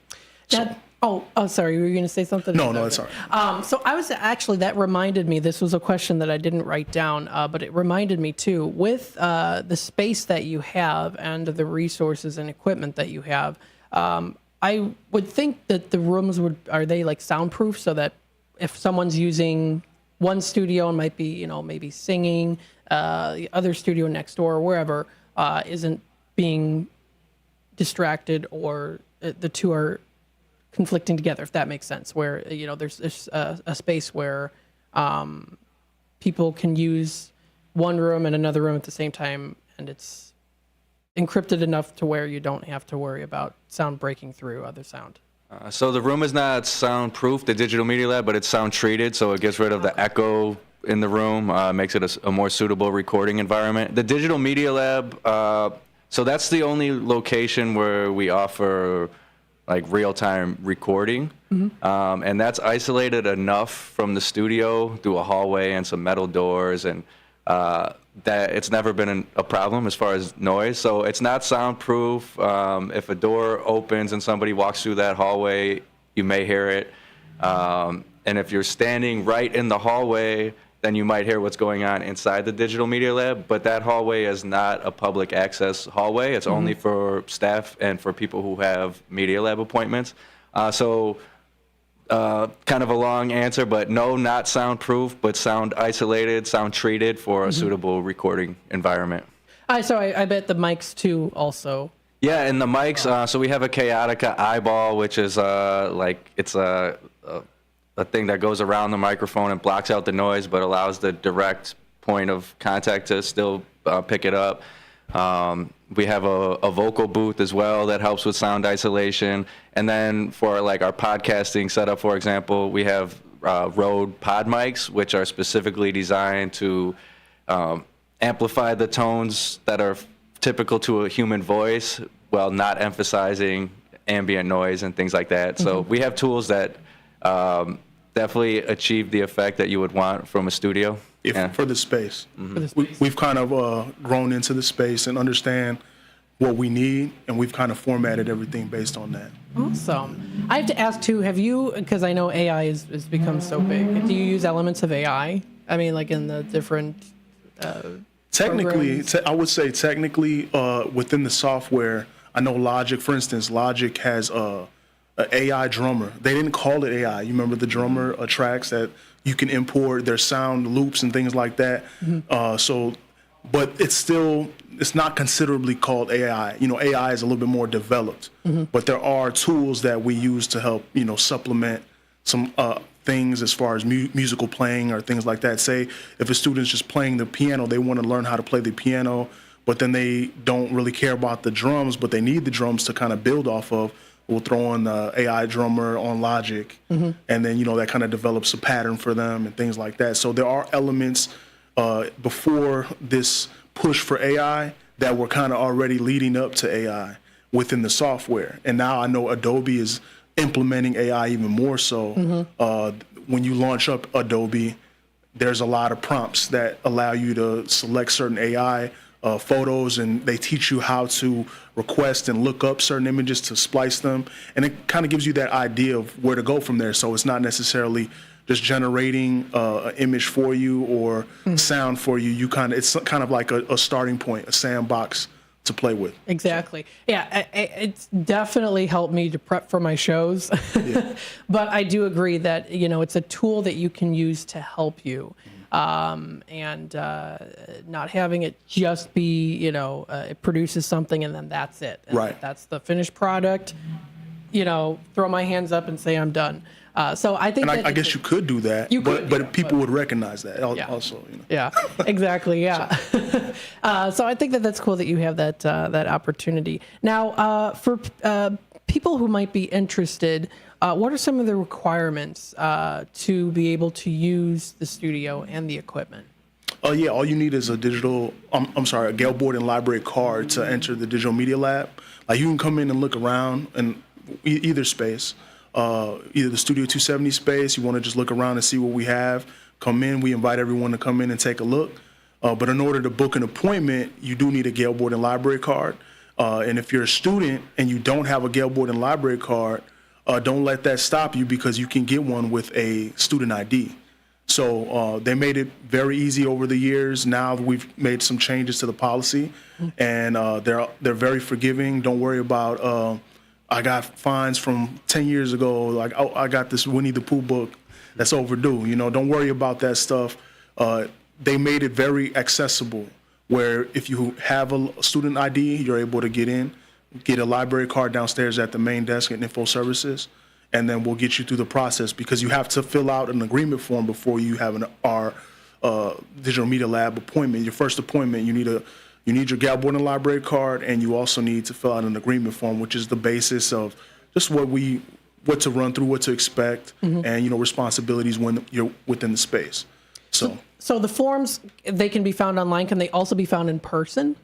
Sorry, were you going to say something? No, that's all right. So I was that reminded me, this was a question that I didn't write down, but it reminded me too, with the space that you have and the resources and equipment that you have, I would think that the rooms are they like soundproof, so that if someone's using one studio and might be, maybe singing, the other studio next door or wherever isn't being distracted, or the two are conflicting together, if that makes sense, where there's a space where people can use one room and another room at the same time, and it's encrypted enough to where you don't have to worry about sound breaking through other sound. So the room is not soundproof, the Digital Media Lab, but it's sound treated, so it gets rid of the echo in the room, makes it a more suitable recording environment. The Digital Media Lab, so that's the only location where we offer like real-time recording, and that's isolated enough from the studio through a hallway and some metal doors, and that it's never been a problem as far as noise. So it's not soundproof. If a door opens and somebody walks through that hallway, you may hear it. And if you're standing right in the hallway, then you might hear what's going on inside the Digital Media Lab. But that hallway is not a public access hallway. It's only for staff and for people who have Media Lab appointments. So kind of a long answer, but no, not soundproof, but sound isolated, sound treated for a suitable recording environment. So I bet the mics too also. Yeah, and the mics, so we have a Chaotica eyeball, which is it's a thing that goes around the microphone and blocks out the noise, but allows the direct point of contact to still pick it up. We have a vocal booth as well that helps with sound isolation. And then for like our podcasting setup, for example, we have Rode pod mics, which are specifically designed to amplify the tones that are typical to a human voice while not emphasizing ambient noise and things like that. So we have tools that definitely achieve the effect that you would want from a studio. For the space. We've kind of grown into the space and understand what we need, and we've kind of formatted everything based on that. Awesome. I have to ask too, have you, because I know AI has become so big, do you use elements of AI? I mean, like in the different Technically, programs? I would say technically within the software, I know Logic, for instance, Logic has an AI drummer. They didn't call it AI. You remember the drummer tracks that you can import their sound loops and things like that. But it's not considerably called AI. You know, AI is a little bit more developed, but there are tools that we use to help, supplement some things as far as musical playing or things like that. Say if a student's just playing the piano, they want to learn how to play the piano, but then they don't really care about the drums, but they need the drums to kind of build off of. We'll throw in the AI drummer on Logic, and then, that kind of develops a pattern for them and things like that. So there are elements before this push for AI that were kind of already leading up to AI within the software. And now I know Adobe is implementing AI even more so. When you launch up Adobe, there's a lot of prompts that allow you to select certain AI photos, and they teach you how to request and look up certain images to splice them, and it kind of gives you that idea of where to go from there. So it's not necessarily just generating an image for you or sound for you. It's kind of like a starting point, a sandbox to play with. Exactly. Yeah, it's definitely helped me to prep for my shows. But I do agree that, it's a tool that you can use to help you. And not having it just be, it produces something and then that's it. And right. That's the finished product. Throw my hands up and say I'm done. So I think. And I guess you could do that, but people would recognize that also. Yeah, exactly. Yeah. So I think that's cool that you have that opportunity. Now, for people who might be interested. What are some of the requirements to be able to use the studio and the equipment? All you need is a Gale Board and Library card to enter the Digital Media Lab. Like, you can come in and look around in either space, either the Studio 270 space. You want to just look around and see what we have. Come in. We invite everyone to come in and take a look. But in order to book an appointment, you do need a Gale Board and Library card. And if you're a student and you don't have a Gale Board and Library card, don't let that stop you, because you can get one with a student ID. So they made it very easy over the years. Now we've made some changes to the policy, and they're very forgiving. Don't worry about, I got fines from 10 years ago, like, oh, I got this Winnie the Pooh book that's overdue. Don't worry about that stuff. They made it very accessible, where if you have a student ID, you're able to get in. Get a library card downstairs at the main desk at Info Services, and then we'll get you through the process, because you have to fill out an agreement form before you have our Digital Media Lab appointment. Your first appointment, you need your Gale Board and Library card, and you also need to fill out an agreement form, which is the basis of just what to run through, what to expect, and responsibilities when you're within the space. So the forms, they can be found online. Can they also be found in person?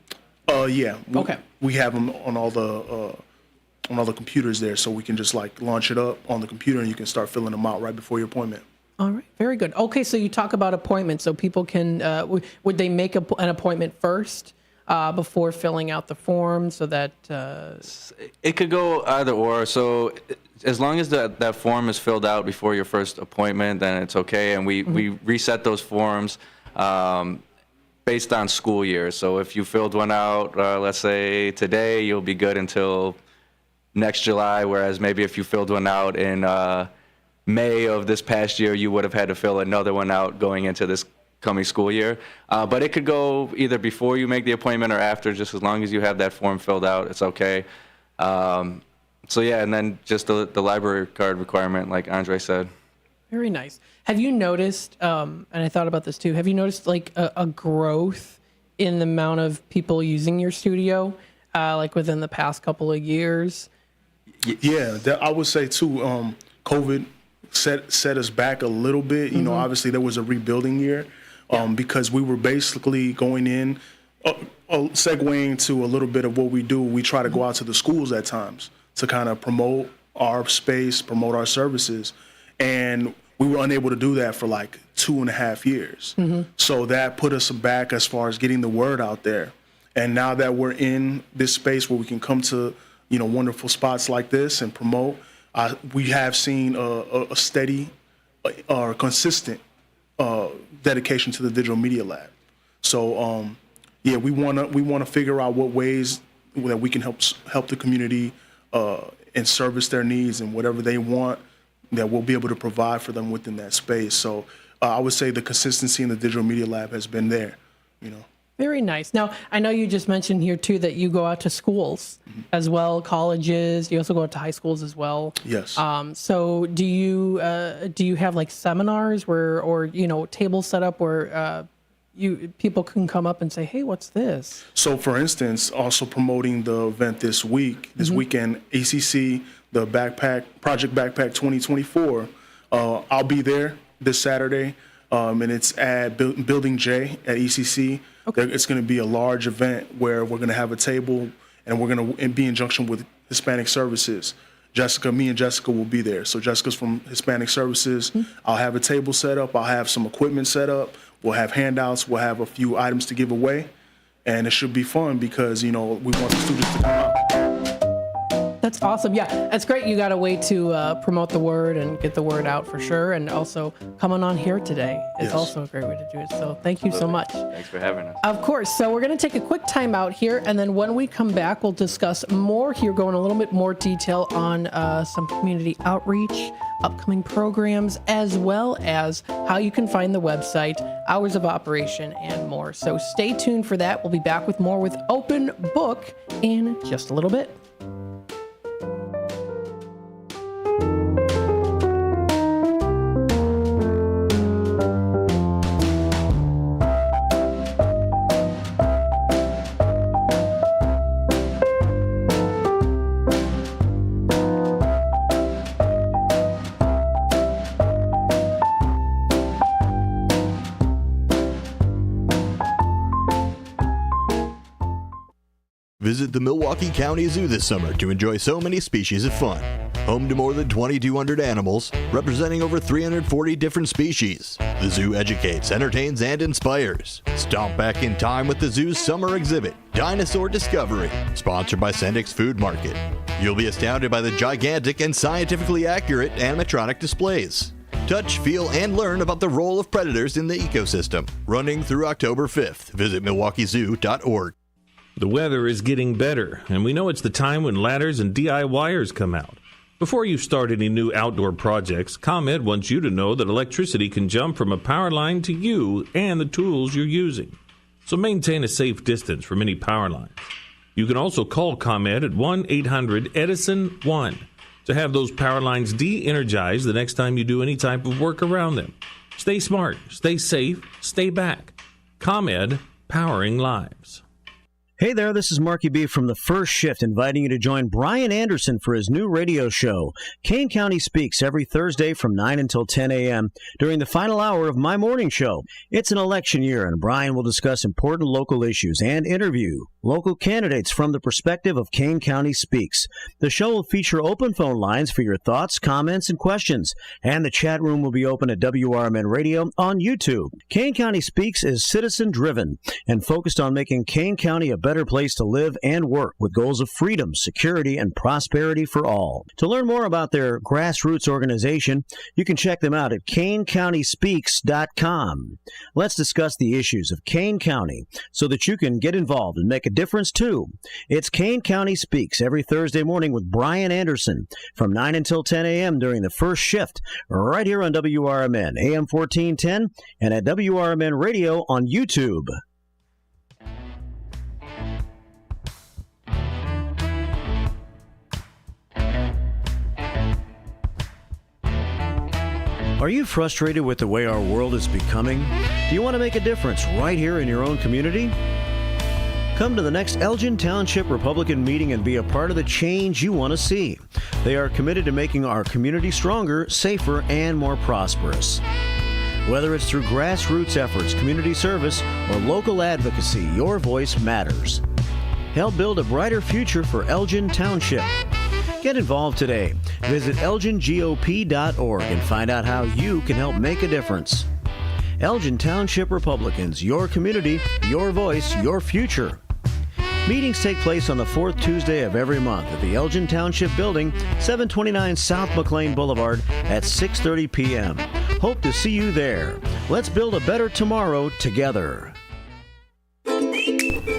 Yeah. Okay. We have them on all the computers there, so we can just launch it up on the computer, and you can start filling them out right before your appointment. All right, very good. Okay, so you talk about appointments, so people can would they make an appointment first before filling out the form, so that it could go either or. So as long as that form is filled out before your first appointment, then it's okay, and we reset those forms. Based on school years. So if you filled one out, let's say today, you'll be good until next July. Whereas maybe if you filled one out in May of this past year, you would have had to fill another one out going into this coming school year. But it could go either before you make the appointment or after, just as long as you have that form filled out, it's okay. So yeah, and then just the library card requirement, like Andre said. Very nice. Have you noticed, and I thought about this too, have you noticed like a growth in the amount of people using your studio, like within the past couple of years? Yeah, I would say too, COVID set us back a little bit. You know, obviously there was a rebuilding year because we were basically going in, segueing to a little bit of what we do. We try to go out to the schools at times to kind of promote our space, promote our services. And we were unable to do that for like 2.5 years. So that put us back as far as getting the word out there. And now that we're in this space where we can come to, you know, wonderful spots like this and promote, we have seen a steady or consistent dedication to the Digital Media Lab. So yeah, we want to figure out what ways that we can help the community and service their needs and whatever they want, that we'll be able to provide for them within that space. So I would say the consistency in the Digital Media Lab has been there, you know. Very nice. Now, I know you just mentioned here too that you go out to schools as well, colleges. You also go out to high schools as well. Yes. So do you have like seminars or you know, tables set up where people can come up and say, hey, what's this? So for instance, also promoting the event this weekend, ACC, the Project Backpack 2024. I'll be there this Saturday, and it's at Building J at ECC. Okay. It's going to be a large event where we're going to have a table, and we're going to be in junction with Hispanic Services. Me and Jessica will be there. So Jessica's from Hispanic Services. I'll have a table set up. I'll have some equipment set up. We'll have handouts. We'll have a few items to give away. And it should be fun because, you know, we want the students to come out. That's awesome. Yeah, that's great. You got a way to promote the word and get the word out for sure. And also coming on here today is also a great way to do it. So thank you so much. Thanks for having us. Of course. So we're going to take a quick time out here. And then when we come back, we'll discuss more here, go in a little bit more detail on some community outreach, upcoming programs, as well as how you can find the website, hours of operation, and more. So stay tuned for that. We'll be back with more with Open Book in just a little bit. Visit the Milwaukee County Zoo this summer to enjoy so many species of fun. Home to more than 2,200 animals, representing over 340 different species, the zoo educates, entertains, and inspires. Stomp back in time with the zoo's summer exhibit, Dinosaur Discovery, sponsored by Sendik's Food Market. You'll be astounded by the gigantic and scientifically accurate animatronic displays. Touch, feel, and learn about the role of predators in the ecosystem. Running through October 5th. Visit MilwaukeeZoo.org. The weather is getting better, and we know it's the time when ladders and DIYers come out. Before you start any new outdoor projects, ComEd wants you to know that electricity can jump from a power line to you and the tools you're using. So maintain a safe distance from any power lines. You can also call ComEd at 1-800-EDISON-1 to have those power lines de-energized the next time you do any type of work around them. Stay smart, stay safe, stay back. ComEd, powering lives. Hey there, this is Marky B from The First Shift, inviting you to join Brian Anderson for his new radio show, Kane County Speaks, every Thursday from 9 until 10 a.m. during the final hour of my morning show. It's an election year, and Brian will discuss important local issues and interview local candidates from the perspective of Kane County Speaks. The show will feature open phone lines for your thoughts, comments, and questions, and the chat room will be open at WRMN Radio on YouTube. Kane County Speaks is citizen-driven and focused on making Kane County a better place to live and work with goals of freedom, security, and prosperity for all. To learn more about their grassroots organization, you can check them out at KaneCountySpeaks.com. Let's discuss the issues of Kane County so that you can get involved and make a difference too. It's Kane County Speaks every Thursday morning with Brian Anderson from 9 until 10 a.m. during the first shift right here on WRMN, AM 1410, and at WRMN Radio on YouTube. Are you frustrated with the way our world is becoming? Do you want to make a difference right here in your own community? Come to the next Elgin Township Republican meeting and be a part of the change you want to see. They are committed to making our community stronger, safer, and more prosperous. Whether it's through grassroots efforts, community service, or local advocacy, your voice matters. Help build a brighter future for Elgin Township. Get involved today. Visit elgingop.org and find out how you can help make a difference. Elgin Township Republicans, your community, your voice, your future. Meetings take place on the fourth Tuesday of every month at the Elgin Township Building, 729 South McLean Boulevard at 6:30 p.m. Hope to see you there. Let's build a better tomorrow together.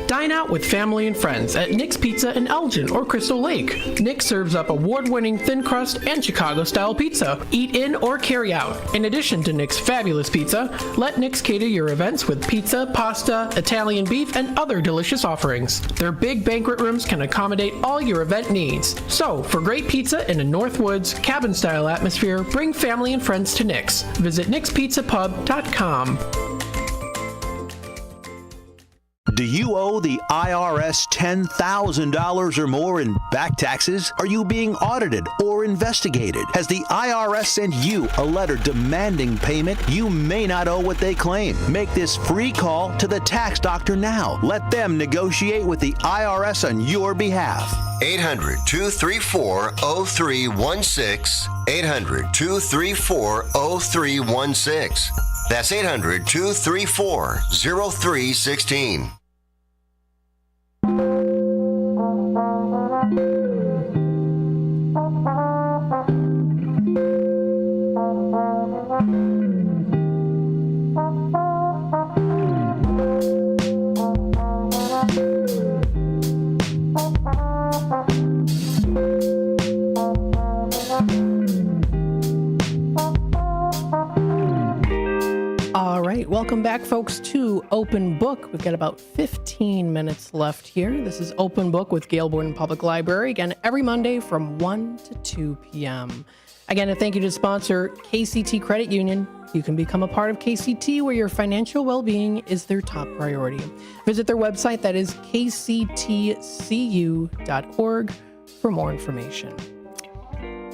Dine out with family and friends at Nick's Pizza in Elgin or Crystal Lake. Nick serves up award-winning thin crust and Chicago-style pizza. Eat in or carry out. In addition to Nick's fabulous pizza, let Nick's cater your events with pizza, pasta, Italian beef, and other delicious offerings. Their big banquet rooms can accommodate all your event needs. So, for great pizza in a Northwoods, cabin-style atmosphere, bring family and friends to Nick's. Visit nickspizzapub.com. Do you owe the IRS $10,000 or more in back taxes? Are you being audited or investigated? Has the IRS sent you a letter demanding payment? You may not owe what they claim. Make this free call to the tax doctor now. Let them negotiate with the IRS on your behalf. 800-234-0316. 800-234-0316. That's 800-234-0316. Welcome back, folks, to Open Book. We've got about 15 minutes left here. This is Open Book with Gale Borden Public Library, again, every Monday from 1 to 2 p.m. Again, a thank you to sponsor KCT Credit Union. You can become a part of KCT where your financial well-being is their top priority. Visit their website, that is kctcu.org, for more information.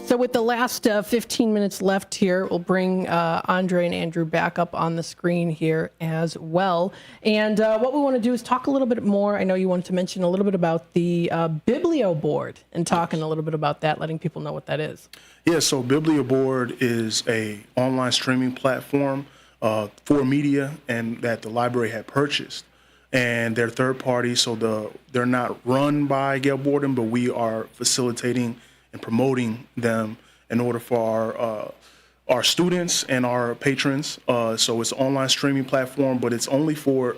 So with the last 15 minutes left here, we'll bring Andre and Andrew back up on the screen here as well. And what we want to do is talk a little bit more. I know you wanted to mention a little bit about the Biblio board and talking a little bit about that, letting people know what that is. Yeah, so Biblio board is a online streaming platform for media and that the library had purchased. And they're third party, so they're not run by Gale Borden, but we are facilitating and promoting them in order for our students and our patrons. So it's an online streaming platform, but it's only for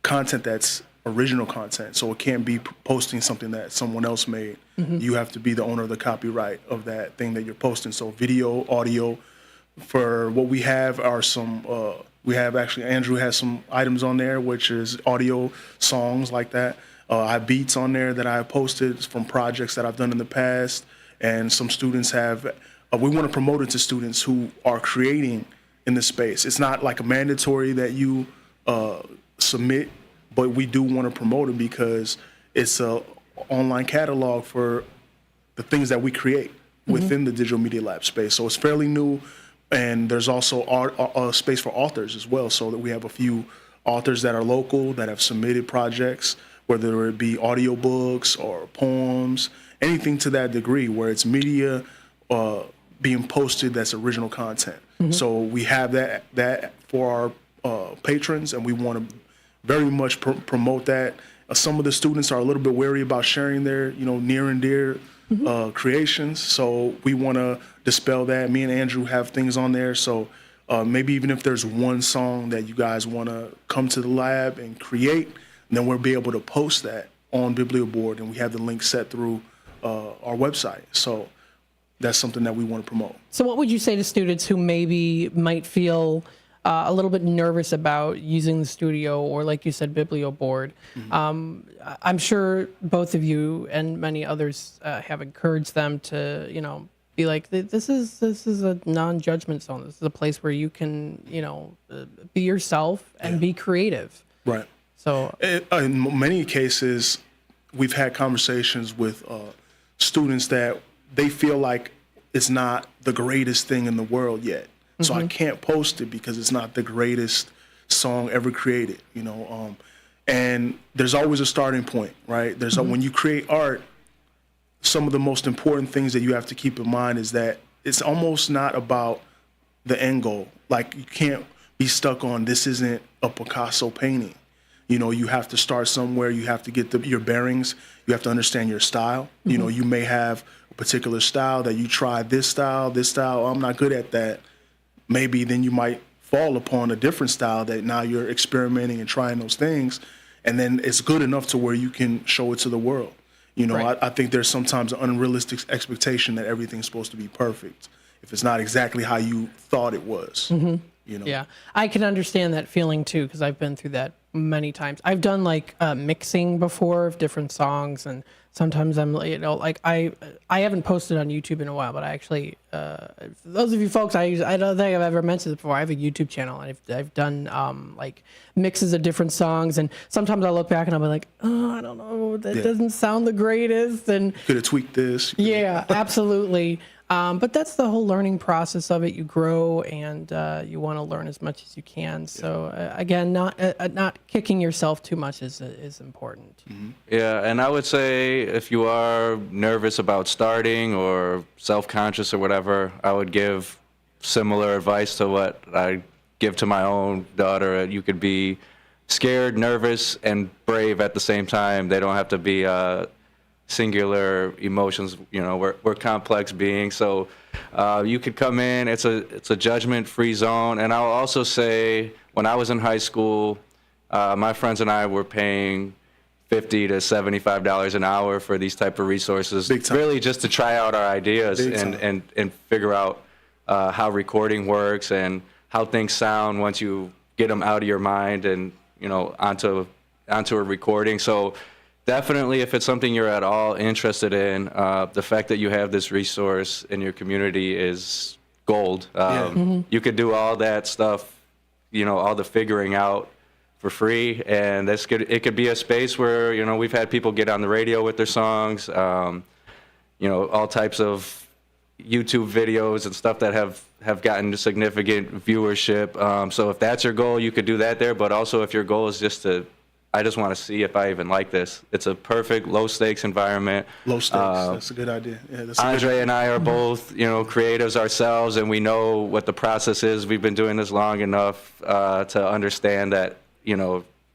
content that's original content. So it can't be posting something that someone else made. Mm-hmm. You have to be the owner of the copyright of that thing that you're posting. So video, audio. For what we have are some, Andrew has some items on there, which is audio songs like that. I have beats on there that I have posted from projects that I've done in the past, and some students have. We want to promote it to students who are creating in this space. It's not like a mandatory that you submit, but we do want to promote it because it's a online catalog for the things that we create within the Digital Media Lab space. So it's fairly new, and there's also a space for authors as well, so that we have a few authors that are local that have submitted projects, whether it be audiobooks or poems, anything to that degree where it's media being posted that's original content. Mm-hmm. So we have that for our patrons, and we want to very much promote that. Some of the students are a little bit wary about sharing their, near and dear creations. So we want to dispel that. Me and Andrew have things on there. So maybe even if there's one song that you guys want to come to the lab and create, then we'll be able to post that on BiblioBoard, and we have the link set through our website. So that's something that we want to promote. So what would you say to students who maybe might feel a little bit nervous about using the studio or, like you said, BiblioBoard? I'm sure both of you and many others have encouraged them to, be like, this is a non-judgment zone. This is a place where you can, be yourself and be creative. Right. So in many cases, we've had conversations with students that they feel like it's not the greatest thing in the world yet. So I can't post it because it's not the greatest song ever created, and there's always a starting point, right? There's when you create art, some of the most important things that you have to keep in mind is that it's almost not about the end goal. Like, you can't be stuck on, this isn't a Picasso painting. You have to start somewhere. You have to get your bearings. You have to understand your style. You may have a particular style that you try this style. Oh, I'm not good at that. Maybe then you might fall upon a different style that now you're experimenting and trying those things, and then it's good enough to where you can show it to the world. Right. I think there's sometimes an unrealistic expectation that everything's supposed to be perfect if it's not exactly how you thought it was. Yeah, I can understand that feeling too, because I've been through that many times. I've done mixing before of different songs, and sometimes I'm I haven't posted on YouTube in a while, but I actually those of you folks, I don't think I've ever mentioned it before. I have a YouTube channel, and I've done mixes of different songs, and sometimes I look back and I'll be like, oh, I don't know, that doesn't sound the greatest, and could have tweaked this. Yeah, absolutely. But that's the whole learning process of it. You grow, and you want to learn as much as you can. So again, not kicking yourself too much is important. Yeah, and I would say if you are nervous about starting or self-conscious or whatever, I would give similar advice to what I give to my own daughter. You could be scared, nervous, and brave at the same time. They don't have to be singular emotions. We're complex beings, so you could come in. It's a judgment-free zone. And I'll also say, when I was in high school, my friends and I were paying $50 to $75 an hour for these type of resources, really just to try out our ideas and figure out how recording works and how things sound once you get them out of your mind and onto a recording. So definitely, if it's something you're at all interested in, the fact that you have this resource in your community is gold. You could do all that stuff, all the figuring out for free, and it could be a space where we've had people get on the radio with their songs, all types of YouTube videos and stuff that have gotten significant viewership. So if that's your goal, you could do that there. But also, if your goal is just I just want to see if I even like this, it's a perfect low-stakes environment. Low stakes, that's a good idea. Yeah, Andre and I are both, creatives ourselves, and we know what the process is. We've been doing this long enough to understand that,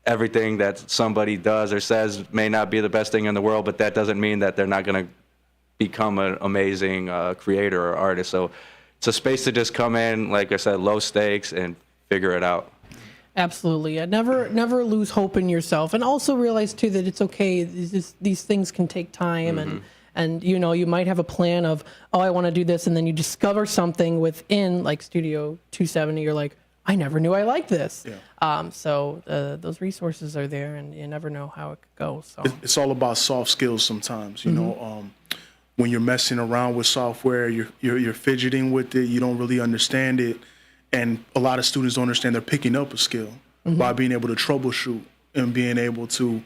everything that somebody does or says may not be the best thing in the world, but that doesn't mean that they're not going to become an amazing creator or artist. So it's a space to just come in, like I said, low stakes, and figure it out. Absolutely. Yeah. Never lose hope in yourself, and also realize too that it's okay. These things can take time, and you might have a plan of, oh, I want to do this, and then you discover something within, like Studio 270. You're like, I never knew I liked this. Yeah. So those resources are there, and you never know how it could go. So it's all about soft skills sometimes. When you're messing around with software, you're fidgeting with it. You don't really understand it. And a lot of students don't understand they're picking up a skill by being able to troubleshoot and being able to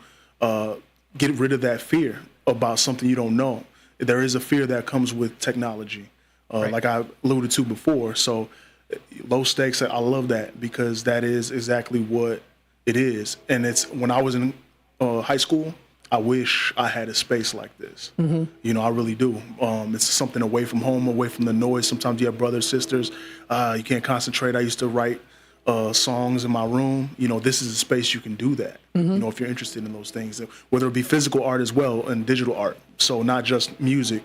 get rid of that fear about something you don't know. There is a fear that comes with technology, like I alluded to before. So low stakes, I love that, because that is exactly what it is. And it's when I was in high school, I wish I had a space like this. I really do. It's something away from home, away from the noise. Sometimes you have brothers, sisters. You can't concentrate. I used to write songs in my room, this is a space you can do that. If you're interested in those things, whether it be physical art as well and digital art. So not just music,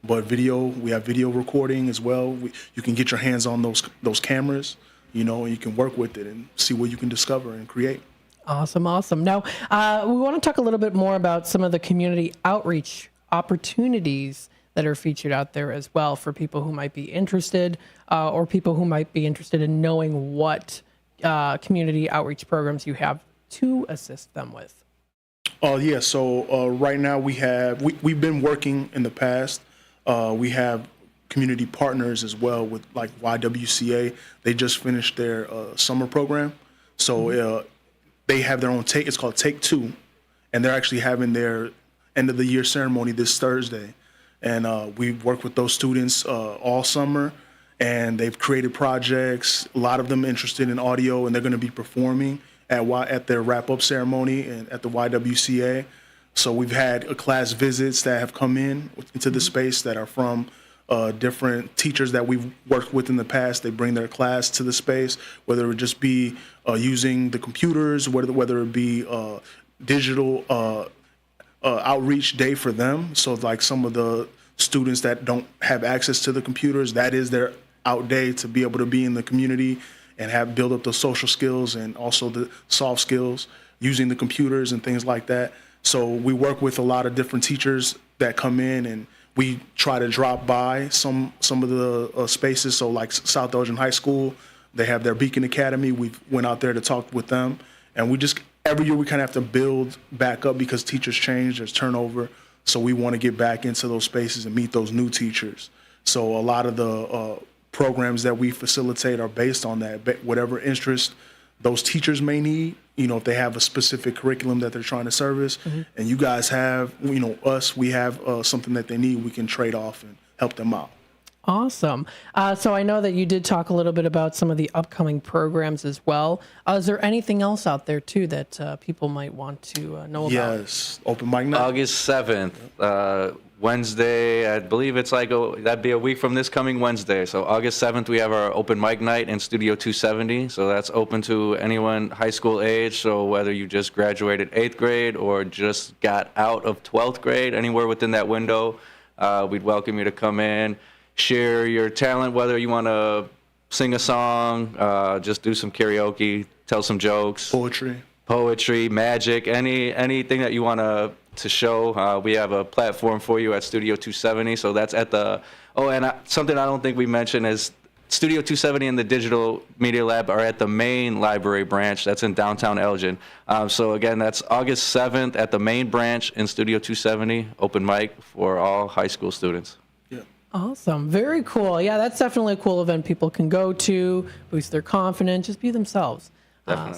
but video. We have video recording as well. You can get your hands on those cameras, and you can work with it and see what you can discover and create. Awesome. Now, we want to talk a little bit more about some of the community outreach opportunities that are featured out there as well for people who might be interested or people who might be interested in knowing what community outreach programs you have to assist them with. Yeah. So right now we've been working in the past. We have community partners as well with like YWCA. They just finished their summer program. So they have their own it's called Take Two, and they're actually having their end of the year ceremony this Thursday. And we've worked with those students all summer, and they've created projects, a lot of them interested in audio, and they're going to be performing at their wrap-up ceremony and at the YWCA. So we've had class visits that have come into the space that are from different teachers that we've worked with in the past. They bring their class to the space, whether it just be using the computers, whether it be digital outreach day for them. So like some of the students that don't have access to the computers, that is their out day to be able to be in the community and build up the social skills and also the soft skills using the computers and things like that. So we work with a lot of different teachers that come in, and we try to drop by some of the spaces. So like South Elgin High School, they have their Beacon Academy. We went out there to talk with them, and every year we kind of have to build back up because teachers change, there's turnover. So we want to get back into those spaces and meet those new teachers. So a lot of the programs that we facilitate are based on that, whatever interest those teachers may need, if they have a specific curriculum that they're trying to service, and you guys have, us, we have something that they need, we can trade off and help them out. Awesome. So I know that you did talk a little bit about some of the upcoming programs as well. Is there anything else out there too that people might want to know about? Yes, open mic night. August 7th, Wednesday, I believe it's that'd be a week from this coming Wednesday. So August 7th, we have our open mic night in Studio 270. So that's open to anyone high school age. So whether you just graduated 8th grade or just got out of 12th grade, anywhere within that window, we'd welcome you to come in, share your talent, whether you want to sing a song, just do some karaoke, tell some jokes. Poetry, magic, anything that you want to show. We have a platform for you at Studio 270. So that's at something I don't think we mentioned is Studio 270 and the Digital Media Lab are at the main library branch. That's in downtown Elgin. So again, that's August 7th at the main branch in Studio 270, open mic for all high school students. Awesome. Very cool. Yeah, that's definitely a cool event people can go to, boost their confidence, just be themselves.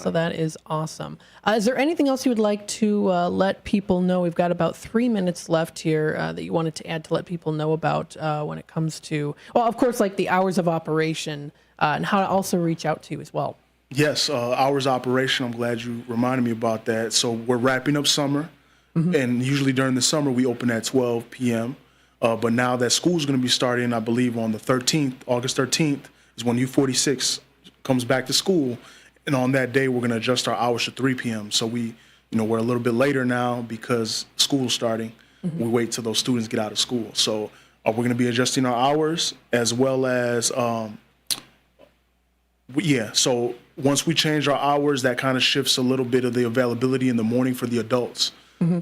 So that is awesome. Is there anything else you would like to let people know? We've got about 3 minutes left here that you wanted to add to let people know about when it comes to, well, of course, like the hours of operation and how to also reach out to you as well. Yes, hours of operation. I'm glad you reminded me about that. So we're wrapping up summer, and usually during the summer we open at 12 p.m. But now that school's going to be starting, I believe on the 13th, August 13th, is when U46 comes back to school. And on that day, we're going to adjust our hours to 3 p.m. So we're a little bit later now because school's starting. We wait till those students get out of school. So we're going to be adjusting our hours as well as, so once we change our hours, that kind of shifts a little bit of the availability in the morning for the adults.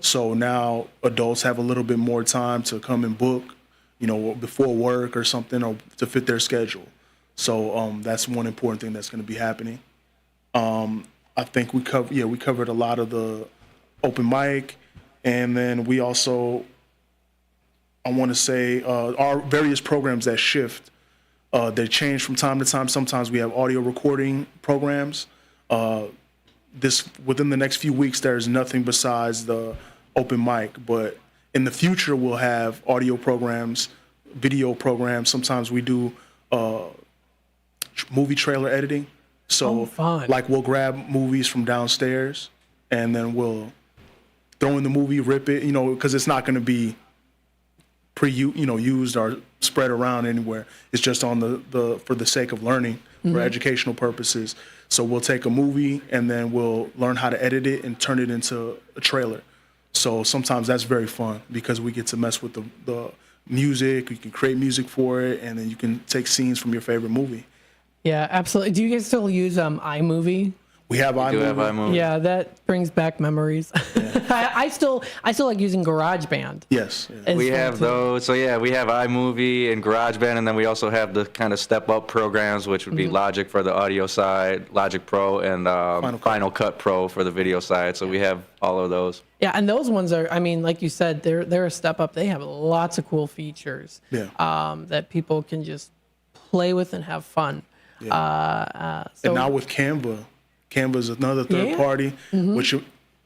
So now adults have a little bit more time to come and book, before work or something, or to fit their schedule. So that's one important thing that's going to be happening. I think we covered a lot of the open mic, and then we also, I want to say, our various programs that shift, they change from time to time. Sometimes we have audio recording programs. Within the next few weeks, there's nothing besides the open mic, but in the future, we'll have audio programs, video programs. Sometimes we do movie trailer editing. So like we'll grab movies from downstairs and then we'll throw in the movie, rip it, because it's not going to be used or spread around anywhere. It's just on for the sake of learning, for educational purposes. So we'll take a movie and then we'll learn how to edit it and turn it into a trailer. So sometimes that's very fun because we get to mess with the music. You can create music for it, and then you can take scenes from your favorite movie. Yeah, absolutely. Do you guys still use iMovie? We have iMovie. Yeah, that brings back memories. I still like using GarageBand. Yes. We have those. So yeah, we have iMovie and GarageBand, and then we also have the kind of step-up programs, which would be Logic for the audio side, Logic Pro, and Final Cut Pro for the video side. So we have all of those. Yeah, and those ones are, I mean, like you said, they're a step up. They have lots of cool features that people can just play with and have fun. Yeah. And now with Canva. Canva is another third party, which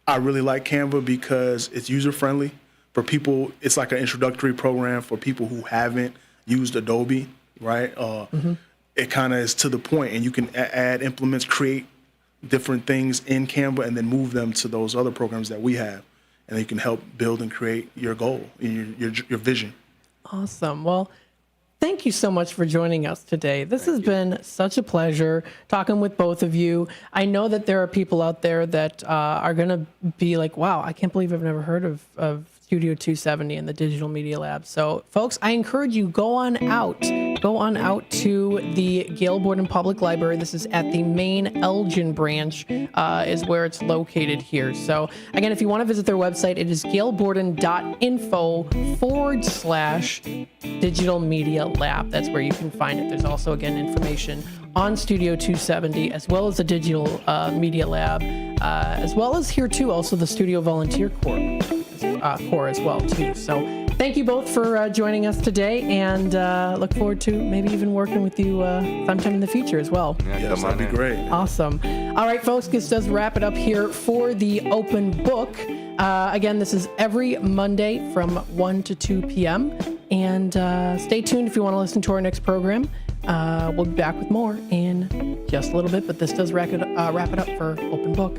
I really like Canva because it's user-friendly for people. It's like an introductory program for people who haven't used Adobe, right? It kind of is to the point, and you can add implements, create different things in Canva, and then move them to those other programs that we have, and you can help build and create your goal, your vision. Awesome. Well, thank you so much for joining us today. This has been such a pleasure talking with both of you. I know that there are people out there that are going to be like, wow, I can't believe I've never heard of Studio 270 and the Digital Media Lab. So, folks, I encourage you, go on out to the Gail Borden Public Library. This is at the main Elgin branch is where it's located here. So, again, if you want to visit their website, it is gailborden.info/Digital Media Lab. That's where you can find it. There's also, again, information on Studio 270, as well as the Digital Media Lab, as well as here, too, also the Studio Volunteer Corps as well, too. So thank you both for joining us today, and look forward to maybe even working with you sometime in the future as well. Yes, that'd be great. Awesome. All right, folks, this does wrap it up here for the open book. Again, this is every Monday from 1 to 2 p.m. And stay tuned if you want to listen to our next program. We'll be back with more in just a little bit, but this does wrap it up for Open Book.